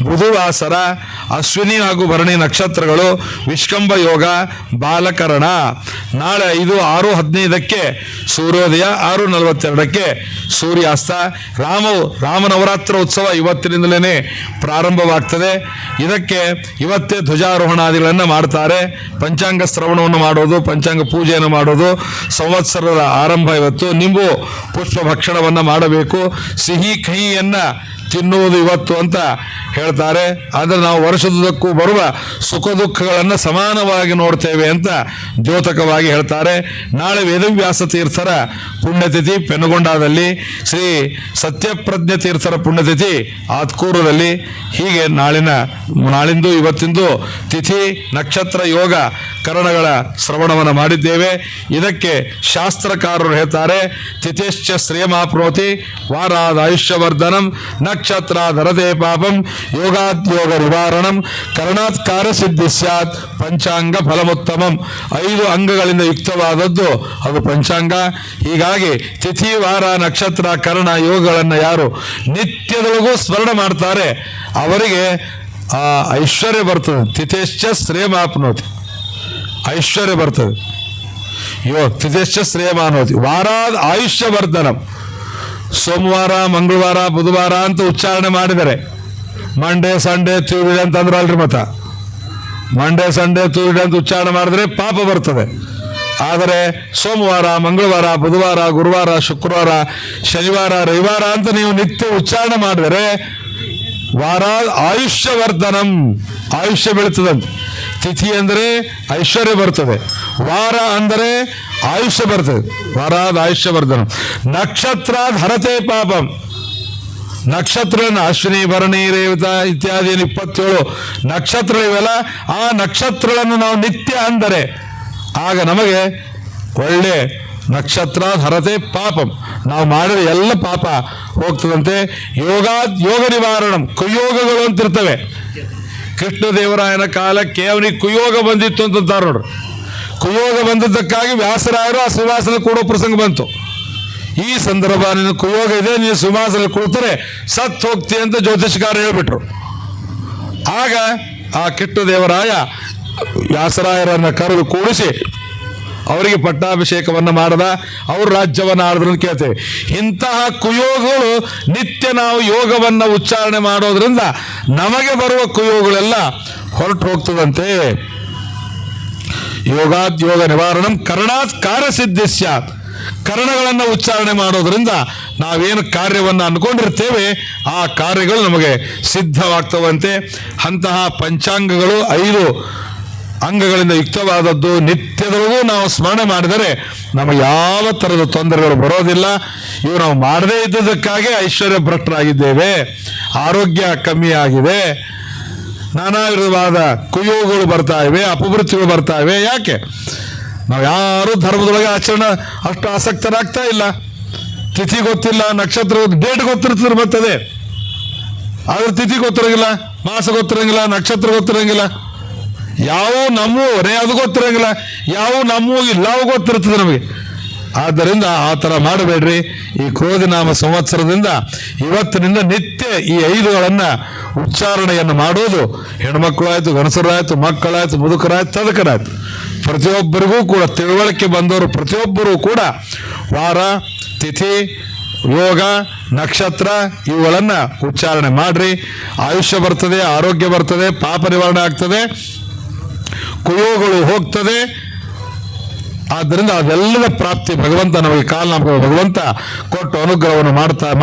ಬುಧವಾಸರ, ಅಶ್ವಿನಿ ಹಾಗೂ ಭರಣಿ ನಕ್ಷತ್ರಗಳು, ವಿಷ್ಕಂಭ ಯೋಗ, ಬಾಲಕರಣ. ನಾಳೆ 6:15ಕ್ಕೆ ಸೂರ್ಯೋದಯ, 6:42ಕ್ಕೆ ಸೂರ್ಯಾಸ್ತ. ರಾಮನವರಾತ್ರ ಉತ್ಸವ ಇವತ್ತಿನಿಂದಲೇ ಪ್ರಾರಂಭವಾಗ್ತದೆ. ಇದಕ್ಕೆ ಇವತ್ತೇ ಧ್ವಜಾರೋಹಣಾದಿಗಳನ್ನು ಮಾಡ್ತಾರೆ. ಪಂಚಾಂಗ ಶ್ರವಣವನ್ನು ಮಾಡೋದು, ಪಂಚಾಂಗ ಪೂಜೆಯನ್ನು ಮಾಡೋದು, ಸಂವತ್ಸರದ ಆರಂಭ ಇವತ್ತು. ನಿಂಬು ಪುಷ್ಪ ಭಕ್ಷಣವನ್ನು ಮಾಡಬೇಕು. ಸಿಹಿ ಕಹಿಯನ್ನು ತಿನ್ನುವುದು ಇವತ್ತು ಅಂತ ಹೇಳ್ತಾರೆ. ಆದರೆ ನಾವು ವರ್ಷದುದ್ದಕ್ಕೂ ಬರುವ ಸುಖ ದುಃಖಗಳನ್ನು ಸಮಾನವಾಗಿ ನೋಡ್ತೇವೆ ಅಂತ ದ್ಯೋತಕವಾಗಿ ಹೇಳ್ತಾರೆ. ನಾಳೆ ವೇದವ್ಯಾಸ ತೀರ್ಥರ ಪುಣ್ಯತಿಥಿ ಪೆನುಗೊಂಡದಲ್ಲಿ, ಶ್ರೀ ಸತ್ಯಪ್ರಜ್ಞ ತೀರ್ಥರ ಪುಣ್ಯತಿಥಿ ಆತ್ಕೂರದಲ್ಲಿ. ಹೀಗೆ ನಾಳಿಂದು ಇವತ್ತಿಂದು ತಿಥಿ ನಕ್ಷತ್ರ ಯೋಗ ಕರಣಗಳ ಶ್ರವಣವನ್ನು ಮಾಡಿದ್ದೇವೆ. ಇದಕ್ಕೆ ಶಾಸ್ತ್ರಕಾರರು ಹೇಳ್ತಾರೆ, ತಿಥಿಶ್ಚ ಶ್ರೇಯಮಾಪ್ನೋತಿ ವಾರಾದ ಆಯುಷ್ಯವರ್ಧನಂ ನಕ್ಷತ್ರ ಧರತೆ ಪಾಪಂ ಯೋಗಾದ್ಯೋಗ ನಿವಾರಣಂ ಕರ್ಣಾತ್ಕಾರ ಸಿದ್ಧಿ ಸ್ಯಾತ್ ಪಂಚಾಂಗ ಫಲಮುತ್ತಮಂ. 5 ಅಂಗಗಳಿಂದ ಯುಕ್ತವಾದದ್ದು ಅದು ಪಂಚಾಂಗ. ಹೀಗಾಗಿ ತಿಥಿ ವಾರ ನಕ್ಷತ್ರ ಕರ್ಣ ಯೋಗಗಳನ್ನು ಯಾರು ನಿತ್ಯದೊಳಗೂ ಸ್ಮರಣೆ ಮಾಡ್ತಾರೆ ಅವರಿಗೆ ಆ ಐಶ್ವರ್ಯ ಬರ್ತದೆ. ತಿಥಿಶ್ಚ ಶ್ರೇಯಮಾಪ್ನೋತಿ, ಐಶ್ವರ್ಯ ಬರ್ತದೆ. ತಿಥಿಶ್ಚ ಶ್ರೇಯಮಾನೋತಿ ವಾರಾದ ಆಯುಷ್ಯವರ್ಧನಂ. ಸೋಮವಾರ ಮಂಗಳವಾರ ಬುಧವಾರ ಅಂತ ಉಚ್ಚಾರಣೆ ಮಾಡಿದರೆ, ಮಂಡೇ ಸಂಡೇ ಟ್ಯೂಸ್ಡೇ ಅಂತಂದ್ರೆ ಅಲ್ರಿ, ಮತ ಮಂಡೇ ಸಂಡೇ ಟ್ಯೂಸ್ಡೇ ಅಂತ ಉಚ್ಚಾರಣೆ ಮಾಡಿದ್ರೆ ಪಾಪ ಬರ್ತದೆ. ಆದರೆ ಸೋಮವಾರ ಮಂಗಳವಾರ ಬುಧವಾರ ಗುರುವಾರ ಶುಕ್ರವಾರ ಶನಿವಾರ ರವಿವಾರ ಅಂತ ನೀವು ನಿತ್ಯ ಉಚ್ಚಾರಣೆ ಮಾಡಿದರೆ ವಾರ ಆಯುಷ್ಯವರ್ಧನಂ, ಆಯುಷ್ಯ ಬೆಳೀತದಂತೆ. ತಿಥಿ ಅಂದರೆ ಐಶ್ವರ್ಯ ಬರ್ತದೆ, ವಾರ ಅಂದರೆ ಆಯುಷ್ಯ ಬರ್ತದೆ. ವಾರಾದ ಆಯುಷ್ಯವರ್ಧನ. ನಕ್ಷತ್ರ ಧರತೆ ಪಾಪಂ. ನಕ್ಷತ್ರಗಳನ್ನು ಅಶ್ವಿನಿ ಭರಣಿ ರೇವತ ಇತ್ಯಾದಿ 27 ನಕ್ಷತ್ರ ಇವೆಲ್ಲ. ಆ ನಕ್ಷತ್ರಗಳನ್ನು ನಾವು ನಿತ್ಯ ಅಂದರೆ ಆಗ ನಮಗೆ ಒಳ್ಳೆ ನಕ್ಷತ್ರ ಧರತೆ ಪಾಪಂ, ನಾವು ಮಾಡಿದ ಎಲ್ಲ ಪಾಪ ಹೋಗ್ತದಂತೆ. ಯೋಗ ನಿವಾರಣಂ, ಕುಯೋಗಗಳು ಅಂತಿರ್ತವೆ. ಕೃಷ್ಣದೇವರಾಯನ ಕಾಲಕ್ಕೆ ಅವನಿಗೆ ಕುಯೋಗ ಬಂದಿತ್ತು ಅಂತಾರೆ ನೋಡ್ರಿ. ಕುಯೋಗ ಬಂದಿದ್ದಕ್ಕಾಗಿ ವ್ಯಾಸರಾಯರು ಆ ಸಿಂಹಾಸನ ಕೊಡೋ ಪ್ರಸಂಗ ಬಂತು. ಈ ಸಂದರ್ಭ ನಿನ್ನ ಕುಯೋಗ ಇದೆ, ನೀನು ಸಿಂಹಾಸನ ಕೊಡ್ತಾರೆ ಸತ್ ಹೋಗ್ತಿ ಅಂತ ಜ್ಯೋತಿಷ್ಕಾರ ಹೇಳ್ಬಿಟ್ರು. ಆಗ ಆ ಕೃಷ್ಣದೇವರಾಯ ವ್ಯಾಸರಾಯರನ್ನು ಕರೆದು ಕೂಡಿಸಿ ಅವರಿಗೆ ಪಟ್ಟಾಭಿಷೇಕವನ್ನು ಮಾಡದ, ಅವರು ರಾಜ್ಯವನ್ನು ಆಳಿದ್ರು ಅಂತ ಕೇಳ್ತೇವೆ. ಇಂತಹ ಕುಯೋಗಗಳು ನಿತ್ಯ ನಾವು ಯೋಗವನ್ನು ಉಚ್ಚಾರಣೆ ಮಾಡೋದ್ರಿಂದ ನಮಗೆ ಬರುವ ಕುಯೋಗಗಳೆಲ್ಲ ಹೊರಟು ಹೋಗ್ತದಂತೆ. ಯೋಗಾದ್ ಯೋಗ ನಿವಾರಣಂ ಕರ್ಣಾತ್ ಕಾರ್ಯಸಿದ್ಧಿ ಸ್ಯಾತ್. ಕರ್ಣಗಳನ್ನು ಉಚ್ಚಾರಣೆ ಮಾಡೋದ್ರಿಂದ ನಾವೇನು ಕಾರ್ಯವನ್ನು ಅಂದ್ಕೊಂಡಿರ್ತೇವೆ ಆ ಕಾರ್ಯಗಳು ನಮಗೆ ಸಿದ್ಧವಾಗ್ತವಂತೆ. ಅಂತಹ ಪಂಚಾಂಗಗಳು 5 ಅಂಗಗಳಿಂದ ಯುಕ್ತವಾದದ್ದು ನಿತ್ಯದವರೆಗೂ ನಾವು ಸ್ಮರಣೆ ಮಾಡಿದರೆ ನಮಗೆ ಯಾವ ಥರದ ತೊಂದರೆಗಳು ಬರೋದಿಲ್ಲ. ಇವು ನಾವು ಮಾಡದೇ ಇದ್ದುದಕ್ಕಾಗಿ ಐಶ್ವರ್ಯ ಭ್ರಷ್ಟರಾಗಿದ್ದೇವೆ, ಆರೋಗ್ಯ ಕಮ್ಮಿ ಆಗಿದೆ, ನಾನಾ ವಿಧವಾದ ಕುಯೋಗಗಳು ಬರ್ತಾ ಇವೆ, ಅಪವೃತ್ತಿಗಳು ಬರ್ತಾ ಇವೆ. ಯಾಕೆ? ನಾವು ಯಾರು ಧರ್ಮದೊಳಗೆ ಆಚರಣೆ ಅಷ್ಟು ಆಸಕ್ತರಾಗ್ತಾ ಇಲ್ಲ. ತಿಥಿ ಗೊತ್ತಿಲ್ಲ, ನಕ್ಷತ್ರ ಡೇಟ್ ಗೊತ್ತಿರ್ತದೆ ಬರ್ತದೆ, ಆದ್ರೆ ತಿಥಿ ಗೊತ್ತಿರಂಗಿಲ್ಲ, ಮಾಸ ಗೊತ್ತಿರಂಗಿಲ್ಲ, ನಕ್ಷತ್ರ ಗೊತ್ತಿರಂಗಿಲ್ಲ, ಯಾವ ನಮ್ಮೂರೇ ಅದು ಗೊತ್ತಿರಂಗಿಲ್ಲ, ಯಾವ ನಮ್ಮೂ ಇಲ್ಲ ಅವು ಗೊತ್ತಿರ್ತದೆ ನಮಗೆ. ಆದ್ದರಿಂದ ಆ ಥರ ಮಾಡಬೇಡ್ರಿ. ಈ ಕ್ರೋಧಿನಾಮ ಸಂವತ್ಸರದಿಂದ ಇವತ್ತಿನಿಂದ ನಿತ್ಯ ಈ 5ಗಳನ್ನು ಉಚ್ಚಾರಣೆಯನ್ನು ಮಾಡೋದು ಹೆಣ್ಮಕ್ಳಾಯ್ತು, ಗಣಸರಾಯ್ತು, ಮಕ್ಕಳಾಯ್ತು, ಮುದುಕರಾಯ್ತು, ತದಕರಾಯ್ತು, ಪ್ರತಿಯೊಬ್ಬರಿಗೂ ಕೂಡ ತಿಳುವಳಿಕೆ ಬಂದವರು ಪ್ರತಿಯೊಬ್ಬರೂ ಕೂಡ ವಾರ, ತಿಥಿ, ಯೋಗ, ನಕ್ಷತ್ರ ಇವುಗಳನ್ನು ಉಚ್ಚಾರಣೆ ಮಾಡ್ರಿ. ಆಯುಷ್ಯ ಬರ್ತದೆ, ಆರೋಗ್ಯ ಬರ್ತದೆ, ಪಾಪ ನಿವಾರಣೆ ಆಗ್ತದೆ, ಕುಯೋಗಗಳು ಹೋಗ್ತದೆ. ಆದ್ದರಿಂದ ಅದೆಲ್ಲದ ಪ್ರಾಪ್ತಿ ಭಗವಂತ ನಮಗೆ ಭಗವಂತ ಕೊಟ್ಟು ಅನುಗ್ರಹವನ್ನು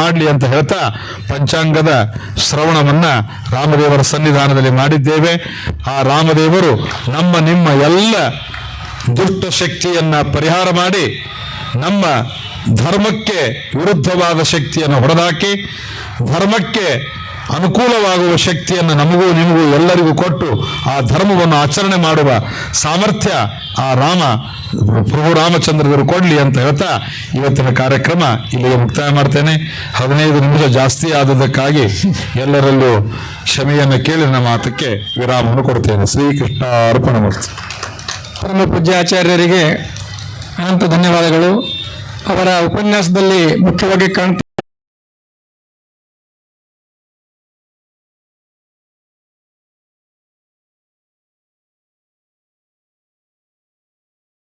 ಮಾಡಲಿ ಅಂತ ಹೇಳ್ತಾ ಪಂಚಾಂಗದ ಶ್ರವಣವನ್ನ ರಾಮದೇವರ ಸನ್ನಿಧಾನದಲ್ಲಿ ಮಾಡಿದ್ದೇವೆ. ಆ ರಾಮದೇವರು ನಿಮ್ಮ ಎಲ್ಲ ದುಷ್ಟ ಶಕ್ತಿಯನ್ನ ಪರಿಹಾರ ಮಾಡಿ ನಮ್ಮ ಧರ್ಮಕ್ಕೆ ವಿರುದ್ಧವಾದ ಶಕ್ತಿಯನ್ನು ಹೊಡೆದಾಕಿ ಧರ್ಮಕ್ಕೆ ಅನುಕೂಲವಾಗುವ ಶಕ್ತಿಯನ್ನು ನಮಗೂ ನಿಮಗೂ ಎಲ್ಲರಿಗೂ ಕೊಟ್ಟು ಆ ಧರ್ಮವನ್ನು ಆಚರಣೆ ಮಾಡುವ ಸಾಮರ್ಥ್ಯ ಆ ಪ್ರಭು ರಾಮಚಂದ್ರದರು ಕೊಡಲಿ ಅಂತ ಹೇಳ್ತಾ ಇವತ್ತಿನ ಕಾರ್ಯಕ್ರಮ ಇಲ್ಲಿಗೆ ಮುಕ್ತಾಯ ಮಾಡ್ತೇನೆ. 15 ನಿಮಿಷ ಜಾಸ್ತಿ ಆದದಕ್ಕಾಗಿ ಎಲ್ಲರಲ್ಲೂ ಕ್ಷಮೆಯನ್ನು ಕೇಳಿ ನನ್ನ ಮಾತಕ್ಕೆ ವಿರಾಮವನ್ನು ಕೊಡ್ತೇನೆ. ಶ್ರೀಕೃಷ್ಣ ಅರ್ಪಣಮಸ್ತು. ಪರಮ ಪೂಜ್ಯ ಆಚಾರ್ಯರಿಗೆ ಅನಂತ ಧನ್ಯವಾದಗಳು. ಅವರ ಉಪನ್ಯಾಸದಲ್ಲಿ ಮುಖ್ಯವಾಗಿ ಕಾಣ್ತಾ